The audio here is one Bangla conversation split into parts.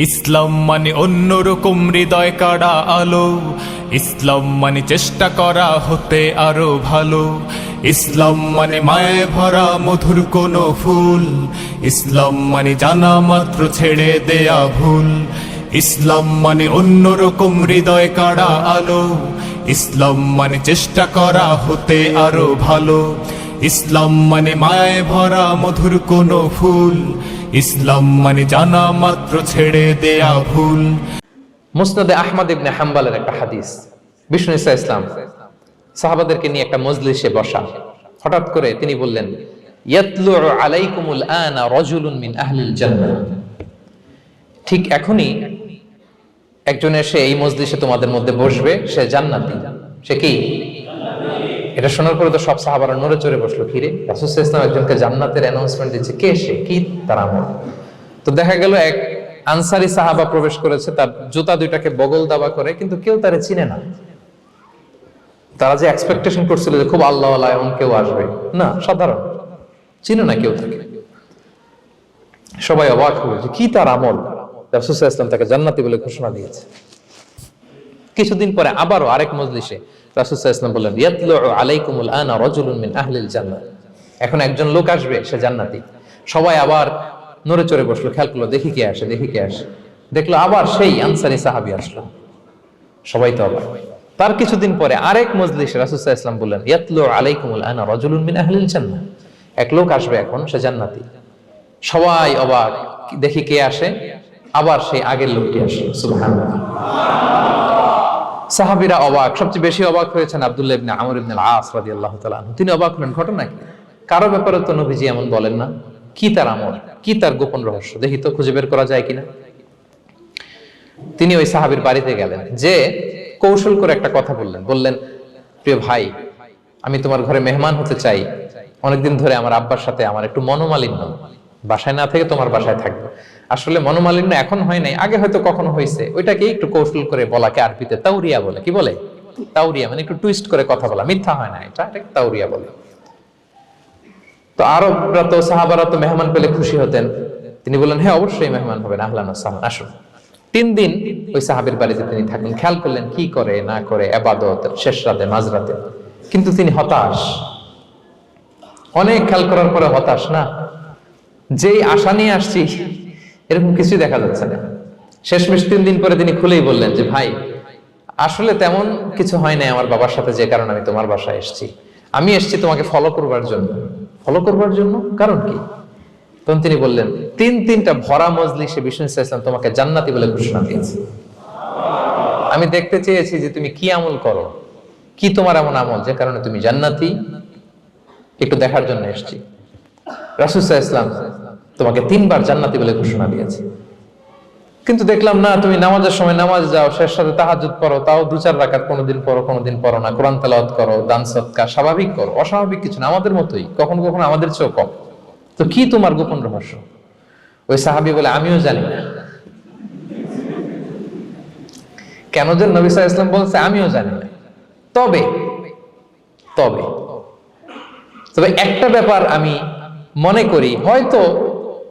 ইসলাম মানে অন্যরকম হৃদয় কাড়া আলো, ইসলাম মানে চেষ্টা করা হতে আরো ভালো। ইসলাম মানে মায়ে ভরা মধুর কোনো ফুল, ইসলাম মানে জানা মাত্র ছেড়ে দেয়া ভুল। ইসলাম মানে অন্যরকম হৃদয় কাড়া আলো, ইসলাম মানে চেষ্টা করা হতে আরো ভালো। ইসলাম মানে মায়ে ভরা মধুর কোনো ফুল, ইসলাম মানে জানা মাত্র ছেড়ে দেয়া ভুল। মুসনাদে আহমদ ইবনে হাম্বলের একটা হাদিস, বিষ্ণু ইসা ইসলাম সাহাবাদেরকে নিয়ে একটা মজলিসে বসা। হঠাৎ করে তিনি বললেন, ইয়াতলু আলাইকুমুল আনা রাজুলুন মিন আহলিল জান্নাহ। ঠিক এখনই একজন এসে এই মজলিসে তোমাদের মধ্যে বসবে, সে জান্নাতি। সে কি? এটা শোনার পরে তো সব সাহাবারা নড়ে চড়ে বসলো। কি রে, রাসূল সাল্লাল্লাহু আলাইহি ওয়াসাল্লাম একজনকে জান্নাতের অ্যানাউন্সমেন্ট দিচ্ছে, কে সে, কি তার আমল? তো দেখা গেল এক আনসারী সাহাবা প্রবেশ করেছে, তার জুতা দুইটাকে বগল দাবা করে, কিন্তু কেউ তারে চিনে না। তারা যে এক্সপেকটেশন করছিল যে খুব আল্লাহওয়ালা এমন কেউ আসবে, না, সাধারণ, চিনে না কেউ তাকে। সবাই অবাক হলো যে কি তার আমল, রাসূল সাল্লাল্লাহু আলাইহি ওয়াসাল্লাম তাকে জান্নাতি বলে ঘোষণা দিয়েছে। কিছুদিন পরে আবারও আরেক মজলিসে রাসূল সাল্লাল্লাহু আলাইহি ওয়াসাল্লাম বললেন, ইয়াতলু আলাইকুমুল আনা রাজুলুন মিন আহলিল জান্নাহ। এখন একজন লোক আসবে, সে জান্নাতি। সবাই আবার নড়ে চড়ে বসলো, খেয়াল করলো, দেখি কে আসে, দেখি কে আসে। দেখলো আবার সেই আনসারী সাহাবী আসলো। সবাই তো অবাক। তার কিছুদিন পরে আরেক মজলিসে রাসূল সাল্লাল্লাহু আলাইহি ওয়াসাল্লাম বললেন, ইয়াতলু আলাইকুমুল আনা রাজুলুন মিন আহলিল জান্নাহ। এক লোক আসবে এখন, সে জান্নাতি। সবাই অবাক, দেখি কে আসে। আবার সেই আগের লোকটি আসে। সুবহানাল্লাহ। সাহাবীরা অবাক। সবচেয়ে বেশি অবাক হয়েছেন আব্দুল্লাহ ইবনে আমর ইবনে আল-আস রাদিয়াল্লাহু তাআলা আনহু। তিনি অবাক হলেন, ঘটনা কি? কারো ব্যাপারে তো নবীজি এমন বলেন না। কি তার আমল, কি তার গোপন রহস্য, দেখি তো খুঁজে বের করা যায় কিনা। তিনি ওই সাহাবীর বাড়িতে গেলেন, যে কৌশল করে একটা কথা বললেন, প্রিয় ভাই, আমি তোমার ঘরে মেহমান হতে চাই। অনেকদিন ধরে আমার আব্বার সাথে আমার একটু মনোমালিন্য, বাসায় না থেকে তোমার বাসায় থাকবো। আসলে মনোমালিন্য এখন হয় নাই, আগে হয়তো কখনো হয়েছে। ওইটাকে একটু কৌশল করে বলাকে আরবিতে তাওরিয়া বলে। কি বলে? তাওরিয়া, মানে একটু টুইস্ট করে কথা বলা, মিথ্যা হয় না, এটাকে তাওরিয়া বলে। তো আরবরা তো, সাহাবারা তো মেহমান পেলে খুশি হতেন। তিনি বললেন, হ্যাঁ অবশ্যই মেহমান হবেন, আহলান ওয়া সাহলান, আসুন। 3 দিন ওই সাহাবীর বাড়িতে তিনি থাকলেন। খেয়াল করলেন কি করে না করে, ইবাদত, শেষ রাতে, মাঝরাতে। কিন্তু তিনি হতাশ। অনেক খেয়াল করার পরে হতাশ না, যেই আশা নিয়ে আসছি এরকম কিছুই দেখা যাচ্ছে না। শেষমেশ 3 দিন পরে তিনি খুলেই বললেন যে, ভাই আসলে তেমন কিছু হয় নাই আমার বাবার সাথে, যে কারণে আমি তোমার বাসায় এসেছি। আমি এসেছি তোমাকে ফলো করবার জন্য। ফলো করবার জন্য? কারণ কি? তখন তিনি বললেন, 3টা ভরা মজলিসে বিষ্ণু সাল্লাল্লাহু আলাইহি ওয়াসাল্লাম তোমাকে জান্নাতি বলে ঘোষণা দিয়েছে। আমি দেখতে চেয়েছি যে তুমি কি আমল করো, কি তোমার এমন আমল যে কারণে তুমি জান্নাতি, একটু দেখার জন্য এসেছি। রাসূল সাল্লাল্লাহু আলাইহি ওয়াসাল্লাম তোমাকে 3 বার জান্নাতি বলে ঘোষণা দিয়েছে, কিন্তু দেখলাম না, তুমি নামাজের সময় নামাজ যাও, শেষ রাতে তাহাজ্জুদ পড়ো, তাও 2-4 রাকাত, কোনোদিন পড়ো কোনোদিন পড়ো না, কোরআন তেলাওয়াত করো, দান সদকা স্বাভাবিক করো, অস্বাভাবিক কিছু না, আমাদের মতোই, কখনো কখনো আমাদের চেয়েও কম। তো কি তোমার গোপন রহস্য? ওই সাহাবী বলে, আমিও জানি না। কেন যে নবী সাল্লাল্লাহু আলাইহি ওয়াসাল্লাম বলছে আমিও জানি না। তবে তবে তবে একটা ব্যাপার আমি মনে করি, হয়তো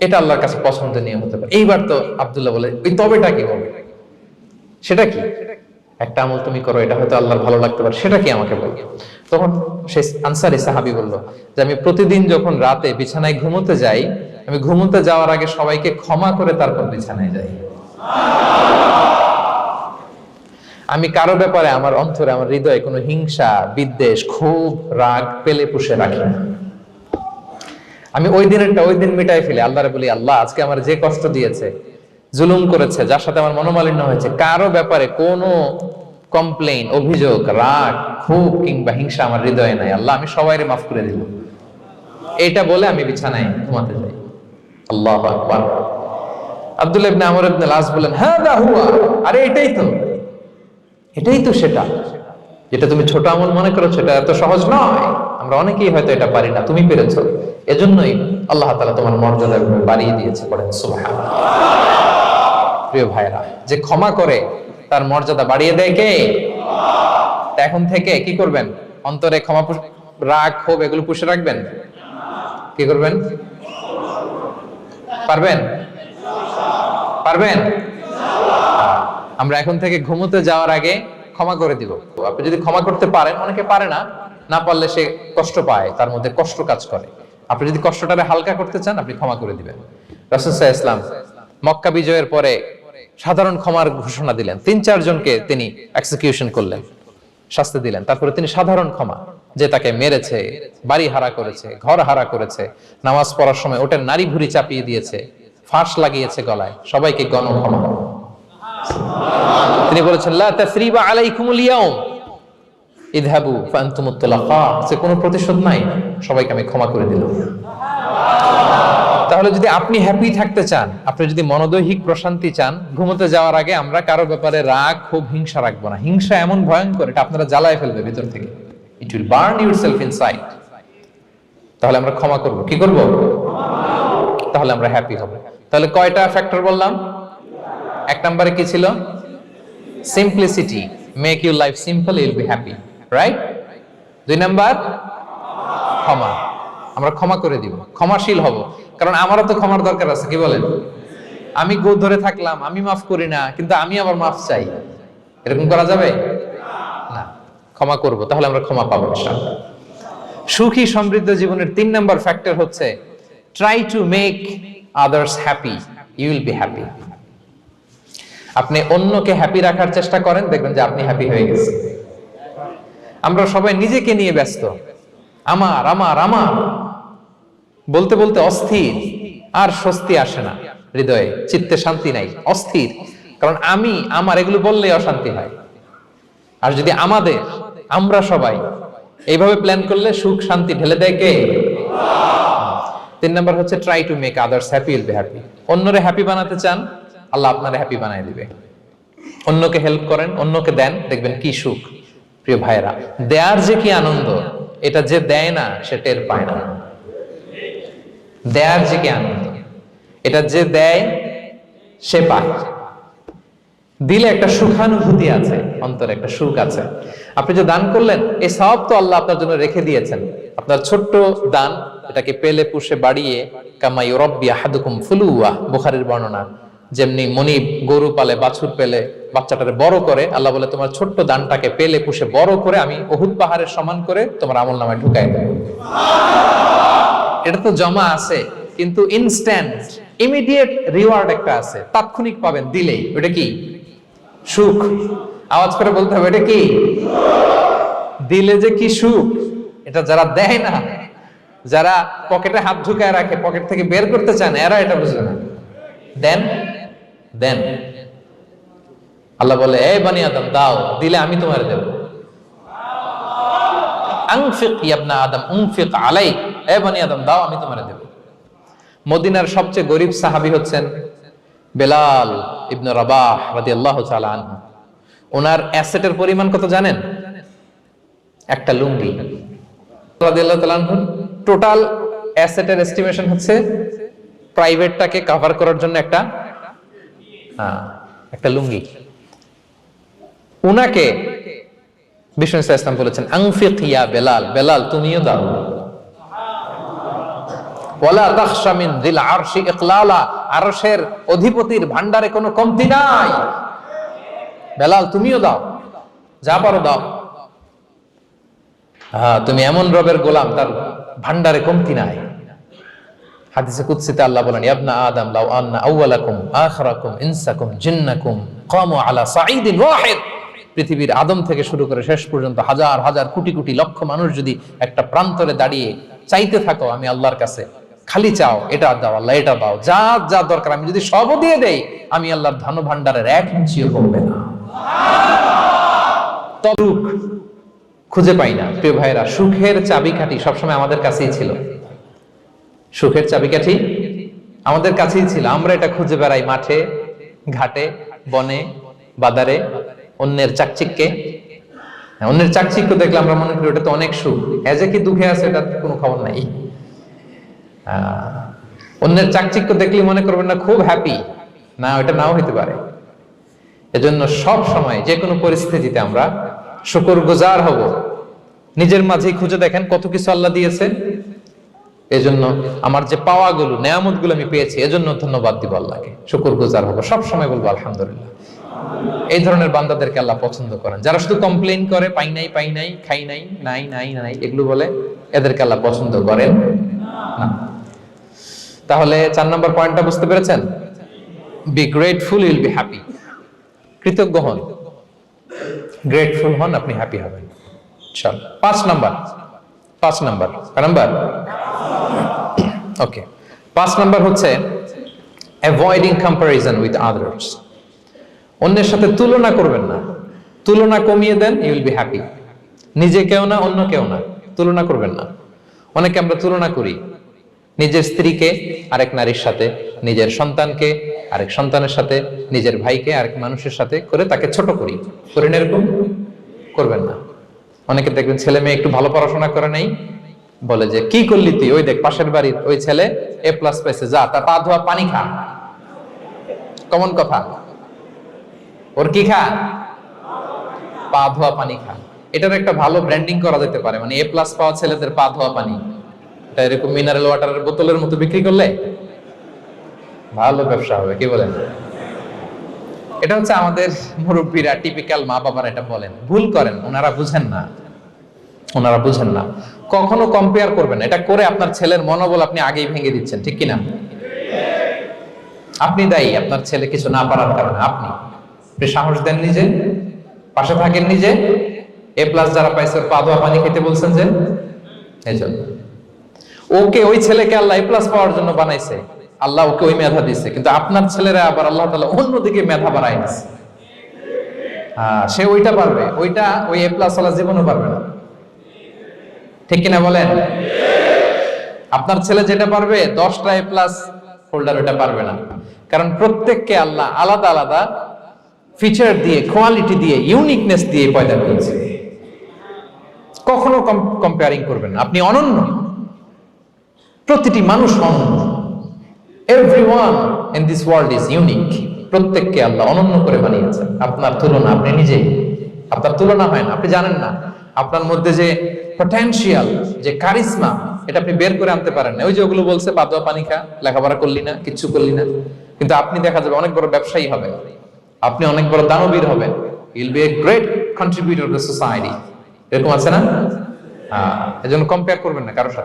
এটা আল্লাহর কাছে পছন্দনীয় হতে পারে। এইবার তো আব্দুল্লাহ বলে, ওই তবেটা কি হবে? সেটা কি? একটা আমল তুমি করো, এটা হয়তো আল্লাহর ভালো লাগতে পারে, সেটা কি আমাকে বলো। তখন সেই আনসারী সাহাবী বলল যে, আমি প্রতিদিন যখন রাতে বিছানায় ঘুমোতে যাই, আমি ঘুমোতে যাওয়ার আগে সবাইকে ক্ষমা করে তারপর বিছানায় যাই। আমি কারো ব্যাপারে আমার অন্তরে, আমার হৃদয়ে কোনো হিংসা, বিদ্বেষ, ক্ষোভ, রাগ পেলে পুষে রাখি না। আমি ওই দিনেরটা ওই দিন মিটাই ফেলি। আল্লাহরে বলি, আল্লাহ আজকে আমার যে কষ্ট দিয়েছে, জুলুম করেছে, যার সাথে আমার মনোমালিন্য হয়েছে, কারো ব্যাপারে কোনো কমপ্লেইন, অভিযোগ, রাগ, ক্ষোভ কিংবা হিংসা আমার হৃদয়ে নাই। আল্লাহ আমি সবাইরে মাফ করে দিব। এইটা বলে আমি বিছানায় ঘুমাতে যাই। আল্লাহু আকবার। আব্দুল্লাহ ইবনে আমর ইবনে আল-আস বলেন, হাদা হুয়া, আরে এটাই তো সেটা যেটা তুমি ছোট আমল মনে করো, সেটা এত সহজ নয়। আমরা অনেকেই হয়তো এটা পারি না, তুমি পেরেছো। এজন্যই আল্লাহ তাআলা তোমার মর্যাদা বাড়িয়ে দিয়েছে। পড়েন সুবহানাল্লাহ। প্রিয় ভাইরা, যে ক্ষমা করে তার মর্যাদা বাড়িয়ে দেয় কে? তা এখন থেকে কি করবেন? অন্তরে ক্ষমা, রাগ, ক্ষোভ এগুলো পুষে রাখবেন। কি করবেন? পারবেন? আমরা এখন থেকে ঘুমোতে যাওয়ার আগে ক্ষমা করে দিব। আপনি যদি ক্ষমা করতে পারেন, অনেকে পারে না, না পারলে সে কষ্ট পায়, তার মধ্যে কষ্ট কাজ করে। আপনি যদি কষ্টটারে হালকা করতে চান, আপনি ক্ষমা করে দিবেন। রাসূল সাল্লাল্লাহু আলাইহি ওয়াসাল্লাম মক্কা বিজয়ের পরে সাধারণ ক্ষমার ঘোষণা দিলেন। 3-4 জনকে তিনি এক্সিকিউশন করলেন, শাস্তি দিলেন। তারপরে তিনি সাধারণ ক্ষমা, যে তাকে মেরেছে, বাড়ি হারা করেছে, ঘর হারা করেছে, নামাজ পড়ার সময় ওটার নারী ভুঁড়ি চাপিয়ে দিয়েছে, ফাঁস লাগিয়েছে গলায়, সবাইকে গণক্ষমা। তিনি বলেছেন লা তাসরিবা আলাইকুমুল ইয়াউম ইযহাবু ফাআনতুমুত তুলাকা, যে কোনো প্রতিশোধ নাই, সবাইকে আমি ক্ষমা করে দিলাম। তাহলে যদি আপনি হ্যাপি থাকতে চান, আপনি যদি মনোদৈহিক প্রশান্তি চান, ঘুমোতে যাওয়ার আগে আমরা কারো ব্যাপারে রাগ, ক্ষোভ, হিংসা রাখবো না। হিংসা এমন ভয়ঙ্কর, এটা আপনারা জ্বালায় ফেলবে ভিতর থেকে। It will burn yourself inside. তাহলে আমরা ক্ষমা করব। কি করব? তাহলে আমরা হ্যাপি হব। তাহলে কয়টা ফ্যাক্টর বললাম? 1 নম্বরে কি ছিল? Simplicity, make your life simple, you will be happy, right? 2 number ক্ষমা, আমরা ক্ষমা করে দিব, ক্ষমাশীল হব। কারণ আমারও তো ক্ষমার দরকার আছে, কি বলেন? আমি গো ধরে থাকলাম, আমি মাফ করি না, কিন্তু আমি আবার মাফ চাই, এরকম করা যাবে না। ক্ষমা করব, তাহলে আমরা ক্ষমা পাবো ইনশাআল্লাহ। সুখী সমৃদ্ধ জীবনের 3 নাম্বার ফ্যাক্টর হচ্ছে try to make others happy, you will be happy. আপনি অন্যকে হ্যাপি রাখার চেষ্টা করেন, দেখবেন যে আপনি হ্যাপি হয়ে গেছেন। আমরা সবাই নিজেকে নিয়ে ব্যস্ত, আমার আমার আমার বলতে বলতে অস্থির, আর স্বস্তি আসে না হৃদয়ে, চিত্তে শান্তি নাই, অস্থির। কারণ আমি আমার এগুলো বললেই অশান্তি হয়। আর যদি আমাদের, আমরা সবাই এইভাবে প্ল্যান করলে সুখ শান্তি ঢেলে দেয় কে? 3 নাম্বার হচ্ছে try to make others happy, will be happy. অন্যরে হ্যাপি বানাতে চান, আল্লাহ আপনারে হ্যাপি বানায় দিবে। অন্যকে হেল্প করেন, অন্যকে দেন, দেখবেন কি সুখ। প্রিয় ভাইরা, দেয়ার যে কি আনন্দ, এটা যে দেয় না সে টের পায় না। দেয়ার যে কি আনন্দ, এটা যে দেয় সে পায়। দিলে একটা সুখানুভূতি আছে, অন্তরে একটা সুখ আছে। আপনি যে দান করলেন, এই সওয়াব তো আল্লাহ আপনার জন্য রেখে দিয়েছেন। আপনার ছোট্ট দান, এটাকে পেলে পুষে বাড়িয়ে, কামা ইউরাব্বি আহাদুকুম ফুলুয়া, বুখারীর বর্ণনা, যেমনি মনিব গরু পালে, বাছুর পেলে বাচ্চাটারে বড় করে, আল্লাহ বলে তোমার ছোট্ট দানটাকে পেলে পুষে বড় করে আমি উহুদ পাহাড়ের সমান করে তোমার আমলনামায় ঢুকাই দেব। এটা তো জমা আছে, কিন্তু ইনস্ট্যান্ট ইমিডিয়েট রিওয়ার্ড একটা আছে, তাৎক্ষণিক পাবেন দিলেই। ওটা কি? সুখ। আওয়াজ করে বলতে হবে, এটা কি? দিলে যে কি সুখ, এটা যারা দেয় না, যারা পকেটে হাত ঢুকায় রাখে, পকেট থেকে বের করতে চান, এরা এটা বুঝবে না। দেন দেন, আল্লাহ বলে এই বানি আদম দাও, দিলে আমি তোমার দেব। আনফিক ইয়া ইবনা আদম উনফিক আলাইক, এই বানি আদম দাও, আমি তোমার দেব। মদিনার সবচেয়ে গরিব সাহাবী হচ্ছেন বেলাল ইবনে রাবাহ রাদিয়াল্লাহু তাআলা আনহু। ওনার অ্যাসেটের পরিমাণ কত জানেন? একটা লুঙ্গি। রাদিয়াল্লাহু তাআলা আনহু টোটাল অ্যাসেটের এস্টিমেশন হচ্ছে প্রাইভেটটাকে কভার করার জন্য একটা লুঙ্গি। উনাকে বিষ্ণু সাল্লাল্লাহু আলাইহি ওয়াসাল্লাম বলেছেন আনফিক ইয়া বেলাল, বেলাল তুমিও দাও। ওয়ালা তাখশা মিন যিল আরশি ইকলালা, আরশের অধিপতির ভান্ডারে কোনো কমতি নাই। বেলাল তুমিও দাও, যা পারো দাও। তুমি এমন রবের গোলাম, তার ভান্ডারে কমতি নাই। হাদিসে কুদসিতে আল্লাহ বলেন ইবনা আদম লাউ আন্না আউওয়ালাকুম আখিরাকুম ইনসাকুম জিন্নাকুম কামু আলা সাঈদিন ওয়াহিদ, পৃথিবীর আদম থেকে শুরু করে শেষ পর্যন্ত হাজার হাজার কোটি কোটি লক্ষ মানুষ যদি একটা প্রান্তরে দাঁড়িয়ে চাইতে থাকো আমি আল্লাহর কাছে, খালি চাও এটা দাও আল্লাহ, এটা দাও, যা যা দরকার আমি যদি সবও দিয়ে দেই, আমি আল্লাহর ধন ভান্ডারের 1 ইঞ্চিও কমবে না। তবে খুঁজে পাই না। প্রিয় ভাইরা, সুখের চাবিকাঠি সবসময় আমাদের কাছেই ছিল। সুখের চাবিকাঠি আমাদের কাছেই ছিল। আমরা এটা খুঁজে বেড়াই মাঠে, ঘাটে, বনে, বাজারে, অন্যের চাকচিক্যে। অন্যের চাকচিক্য দেখলে আমরা মনে করি ওটা তো অনেক সুখ। এজে কি দুঃখে আছে এটা কোনো খবর নাই। অন্যের চাকচিক্য দেখলে মনে করবেন না খুব হ্যাপি, না ওটা নাও হইতে পারে। এজন্য সব সময় যে কোনো পরিস্থিতিতে আমরা শুকরগুজার হব। নিজের মাঝেই খুঁজে দেখেন কত কিছু আল্লাহ দিয়েছে, এজন্য আমার যে পাওয়াগুলো নেয়ামতগুলো আমি পেয়েছি এজন্য ধন্যবাদ দিব আল্লাহকে, শুকরগুজার হবো, সব সময় বলবো আলহামদুলিল্লাহ। এই ধরনের বান্দাদেরকে আল্লাহ পছন্দ করেন। যারা শুধু কমপ্লেইন করে পাই নাই খাই নাই নাই নাই নাই এগুলো বলে, এদেরকে আল্লাহ পছন্দ করেন না। তাহলে 4 নম্বর পয়েন্টটা বুঝতে পেরেছেন? Be grateful, Yule be happy. কৃতজ্ঞ হন, গ্রেটফুল হন, আপনি হ্যাপি হবেন। চল 5 নাম্বার ওকে, 5 নাম্বার হচ্ছে অ্যাভয়েডিং কম্প্যারিজন উইথ আদার্স। অন্যের সাথে তুলনা করবেন না, তুলনা কমিয়ে দেন, ইউ উইল বি হ্যাপি। নিজে কেউ না, অন্য কেউ না, তুলনা করবেন না। অনেকে আমরা তুলনা করি, নিজের স্ত্রীকে আরেক নারীর সাথে, নিজের সন্তানকে আরেক সন্তানের সাথে, নিজের ভাইকে আরেক মানুষের সাথে করে তাকে ছোট করি না, এরকম করবেন না। অনেকে দেখবেন ছেলে মেয়ে একটু ভালো পড়াশোনা করে নেই, বলে যে কি করলি তুই, ওই দেখ পাশের বাড়ির ওই ছেলে A+ পাইছে, যা তার পা ধোয়া পানি খা। কমন কথা, ওর কি খা, পা ধোয়া পানি খা। এটার একটা ভালো ব্র্যান্ডিং করা যেতে পারে, মানে A+ পাওয়া ছেলেদের পা ধোয়া পানি, এটা এরকম মিনারেল ওয়াটারের বোতলের মতো বিক্রি করলে ভালো ব্যবসা হবে, কি বলেন? এটা হচ্ছে আমাদের মুরব্বীরা, টিপিক্যাল মা বাবারা এটা বলেন, ভুল করেন, ওনারা বুঝেন না। কখনো কম্পেয়ার করবেন না, এটা করে আপনার ছেলের মনোবল আপনি আগেই ভেঙে দিচ্ছেন, ঠিক কিনা? আপনি দায়ী আপনার ছেলে কিছু না পারার কারণে। আপনি সাহস দেন নিজে, পাশে থাকেন নিজে। A+ যারা পাইছে পা ধোয়া পানি খেতে বলছেন যে, এই জন্য ওকে, ওই ছেলেকে আল্লাহ A+ পাওয়ার জন্য বানাইছে, আল্লাহ ওকে ওই মেধা দিচ্ছে, কিন্তু আপনার ছেলেরা আবার আল্লাহ তাআলা অন্যদিকে মেধা বাড়ায় দিচ্ছে। সে ওইটা পারবে, ওইটা ওই A+ ওয়ালা জীবনও পারবে না, ঠিক কিনা বলেন? আপনার ছেলে যেটা পারবে 10টা A+ হোল্ডার ওটা পারবে না, কারণ প্রত্যেককে আল্লাহ আলাদা আলাদা ফিচার দিয়ে, কোয়ালিটি দিয়ে, ইউনিকনেস দিয়ে পয়দা করেছে। কখনো কম্পেয়ারিং করবেন না, আপনি অনন্য, প্রতিটি মানুষ অনন্য। Everyone in this world is unique. প্রত্যেককে আল্লাহ অনন্য করে বানিয়েছেন। আপনার তুলনা আপনি নিজেই, আপনার তুলনা হয় না, আপনি জানেন না আপনার মধ্যে যে পটেনশিয়াল, যে কারিশমা, এটা আপনি বের করে আনতে পারেন না। ওই যে ওগুলো বলছে পা ধোয়া পানি খা, লেখাপড়া করলি না, কিচ্ছু করলি না, কিন্তু আপনি দেখা যাবে অনেক বড় ব্যবসায়ী হবে, আপনি অনেক বড় দানবীর হবেন, you'll B a great contributor two society. এরকম আছে না? এজন্য কম্পেয়ার করবেন না কারোর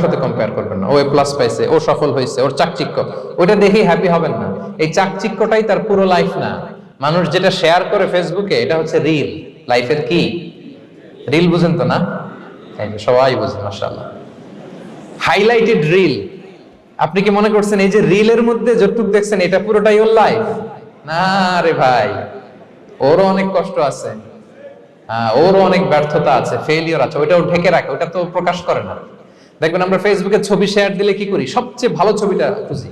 সাথে কম্পেয়ার করবেন না। ও A+ পাইছে, ও সফল হয়েছে, ওর চাকচিক্য, ওইটা দেখেই হ্যাপি হবেন না। এই চাকচিক্যটাই তার পুরো লাইফ না। মানুষ যেটা শেয়ার করে ফেসবুকে, এটা হচ্ছে রিল। লাইফের কি রিল, বুঝেন তো না? সবাই বুঝেন, মাশাআল্লাহ। Highlighted reel. আপনি কি মনে করছেন এই যে রিলের মধ্যে যতটুকু দেখছেন এটা পুরোটাই ওর লাইফ? না রে ভাই, ওরও অনেক কষ্ট আছে, ওরও অনেক ব্যর্থতা আছে, ফেলিওর আছে, ওইটাও ঢেকে রাখে, ওটা তো প্রকাশ করে না। দেখবেন আমরা ফেসবুকে ছবি শেয়ার দিলে কি করি, সবচেয়ে ভালো ছবিটা খুঁজি,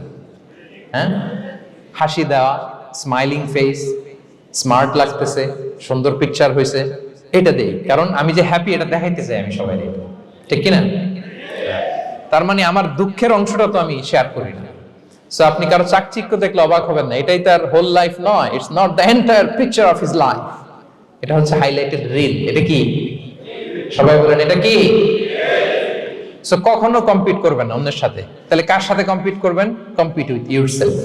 হাসি দেওয়া, স্মাইলিং ফেস, স্মার্ট লাগতেছে, সুন্দর পিকচার হয়েছে, এটা দেই, কারণ আমি যে হ্যাপি এটা দেখাইতে চাই আমি সবাই, ঠিক কিনা? তার মানে আমার দুঃখের অংশটা তো আমি শেয়ার করি না। সো আপনি কারো চাকচিক্য দেখলে অবাক হবেন না, এটাই তার হোল লাইফ নয়, it's not the entire picture of his life. এটা হচ্ছে হাইলাইটেড রিল। এটা কি? সবাই বলেন এটা কি? সো কখনো কম্পিট করবেন না অন্যের সাথে। তাহলে কার সাথে কম্পিট করবেন? Compete with yourself.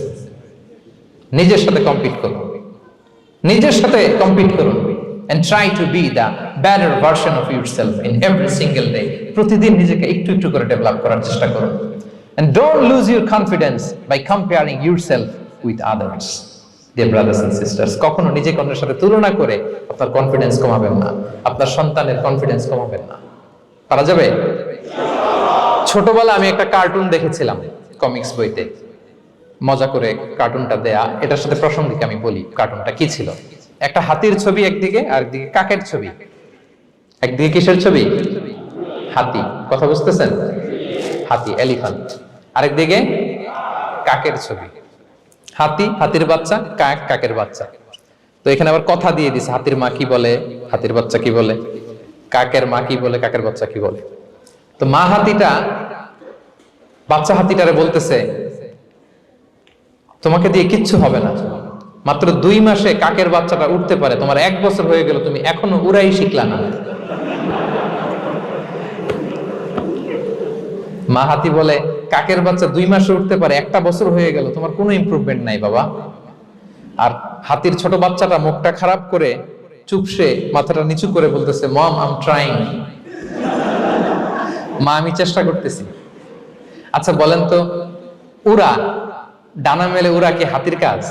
নিজের সাথে কম্পিট করুন, নিজের সাথে কম্পিট করুন, and try to be the better version of yourself in every single day. প্রতিদিন নিজেকে একটু একটু করে ডেভেলপ করার চেষ্টা করুন। And don't lose your confidence by comparing yourself with others. Dear brothers and sisters, কখনো নিজেকে অন্যের সাথে তুলনা করে আপনার কনফিডেন্স কমাবেন না, আপনার সন্তানের কনফিডেন্স কমাবেন না। পারা যাবে? ছোটবেলা আমি একটা কার্টুন দেখেছিলাম কমিক্স বইতে, মজা করে কার্টুনটা দেয়া। এটার সাথে প্রাসঙ্গিক আমি বলি কার্টুনটা কি ছিল। একটা হাতির ছবি একদিকে, আর একদিকে কাকের ছবি। একদিকে কিসের ছবি? হাতি। কথা বুঝতেছেন? হাতি, এলিফ্যান্ট। আরেকদিকে কাকের ছবি। হাতি, হাতির বাচ্চা, কাক, কাকের বাচ্চা। তো এখানে আবার কথা দিয়ে দিছে, হাতির মা কি বলে, হাতির বাচ্চা কি বলে, কাকের মা কি বলে, কাকের বাচ্চা কি বলে। তো মা হাতিটা বাচ্চা হাতিটারে বলতেছে, তোমাকে দিয়ে কিচ্ছু হবে না, মাত্র 2 মাসে কাকের বাচ্চাটা উঠতে পারে, তোমার 1 বছর হয়ে গেল, তুমি এখনো উড়াই শিখলা না। মা হাতি বলে, কাকের বাচ্চা 2 মাসে উঠতে পারে, 1 বছর হয়ে গেল, তোমার কোনো ইমপ্রুভমেন্ট নাই বাবা। আর হাতির ছোট বাচ্চাটা মুখটা খারাপ করে চুপসে মাথাটা নিচু করে বলতেছে, মম আই এম ট্রাইং, মা আমি চেষ্টা করতেছি। আচ্ছা বলেন তো, উড়া, ডানা মেলে উড়া কি হাতির কাজ?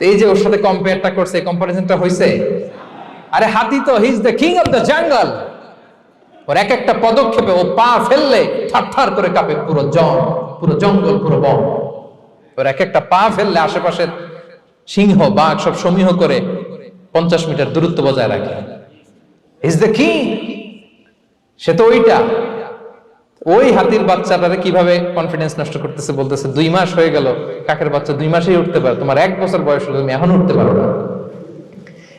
এই যে ওর সাথে কম্পেয়ারটা করছে, কম্পারিজনটা হইছে। আরে হাতি তো he is the king of the jungle, ওর এক একটা পদক্ষেপে ও পা ফেললে থারথার করে কাঁপে পুরো জঙ্গল, পুরো বন। ওর এক একটা পা ফেললে আশেপাশের সিংহ বাঘ সব সমীহ করে 50 মিটার দূরত্ব বজায় রাখে। হি ইজ দ্য কিং, সে তো ওইটা। ওই হাতির বাচ্চাটারে কিভাবে কনফিডেন্স নষ্ট করতেছে, বলতেছে 2 মাস হয়ে গেল, কাকের বাচ্চা 2 মাসেই উঠতে পারে, তোমার 1 বছর বয়স হলো, তুমি এখন উঠতে পারো না।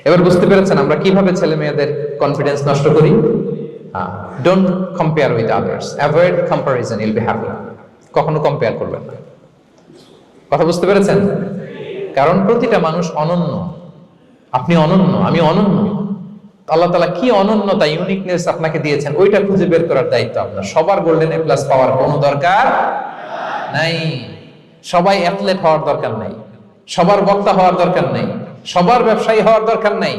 এবার বুঝতে পেরেছেন আমরা কিভাবে ছেলে মেয়েদের কনফিডেন্স নষ্ট করি? Don't compare with others, avoid comparison, Yule be happy. কখনো কম্পেয়ার করবেন না। কথা বুঝতে পেরেছেন? কারণ প্রতিটা মানুষ অনন্য। আপনি অনন্য, আমি অনন্য। আল্লাহ তাআলা কি অনন্যতা, ইউনিকনেস আপনাকে দিয়েছেন, ওইটা খুঁজে বের করার দায়িত্ব আপনার। সবার গোল্ডেন এ প্লাস পাওয়ার কোনো দরকার নাই, সবাই অ্যাথলেট হওয়ার দরকার নাই, সবার বক্তা হওয়ার দরকার নাই, সবার ব্যবসায়ী হওয়ার দরকার নাই।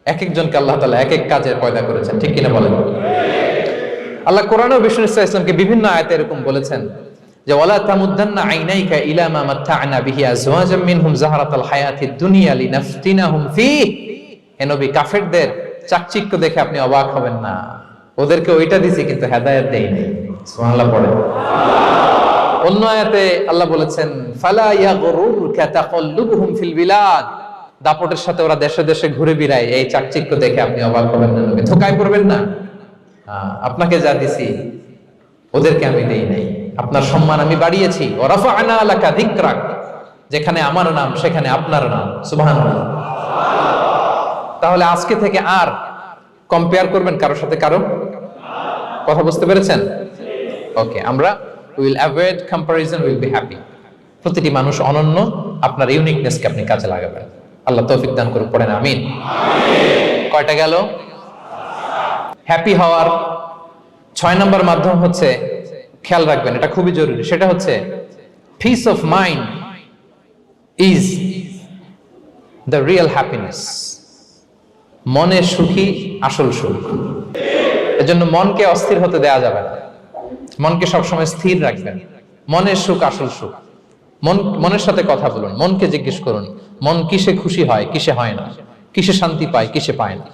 এক একজনকে আল্লাহ তাআলা এক এক কাজে পয়দা করেছেন, ঠিক কিনা বলেন? আল্লাহ কোরআনে বিষ্ণু ইসলামকে বিভিন্ন আয়াতে এরকম বলেছেন যে ওয়ালা তামুদ্দান্না আইনাইকা ইলা মা মাত্তা'না বিহি আজওয়াজাম মিনহুম যাহরাতাল হায়াতিদ দুনিয়া লিনাফতিনাহুম ফীহ। হে নবী, কাফেরদের চাকচিক্য দেখে আপনি অবাক হবেন না, ওদেরকে ওইটা দিছি কিন্তু হেদায়েত দেই নাই। সুবহানাল্লাহ পড়েন। অন্য আয়াতে আল্লাহ বলেছেন ফালা ইয়াগরুরকা তাকাল্লুবুহুম ফিল বিলাদ, দাপটের সাথে ওরা দেশে দেশে ঘুরে বেড়ায়, এই চাকচিক্য দেখে আপনি অবাক হবেন না নবী, ধোঁকায় পড়বেন না। আপনাকে যা দিছি ওদেরকে আমি দেই নাই, আপনার সম্মান আমি বাড়িয়েছি। ওয়া রাফা'না লাকা যিকরাক, যেখানে আমার নাম সেখানে আপনার নাম। সুবহানাল্লাহ। তাহলে আজকে থেকে আর কম্পেয়ার করবেন কারোর সাথে কারো? কথা বুঝতে পেরেছেন? ওকে, আমরা will avoid comparison, will be happy. প্রতিটি মানুষ অনন্য, আপনার ইউনিকনেসকে আপনি কাজে লাগাবেন। আল্লাহ তৌফিক দান করুন, পড়েন আমিন। কয়টা গেল? হ্যাপি হওয়ার 6 নম্বর মাধ্যম হচ্ছে, খেয়াল রাখবেন এটা খুবই জরুরি, সেটা হচ্ছে piece of mind is the real happiness. মনে সুখী আসল সুখ। এজন্য মনকে অস্থির হতে দেয়া যাবে না, মনকে সবসময় স্থির রাখবেন। মনের সুখ আসল সুখ। মনের সাথে কথা বলুন, মনকে জিজ্ঞেস করুন মন কিসে খুশি হয়, কিসে হয় না, কিসে শান্তি পায়, কিসে পায় না।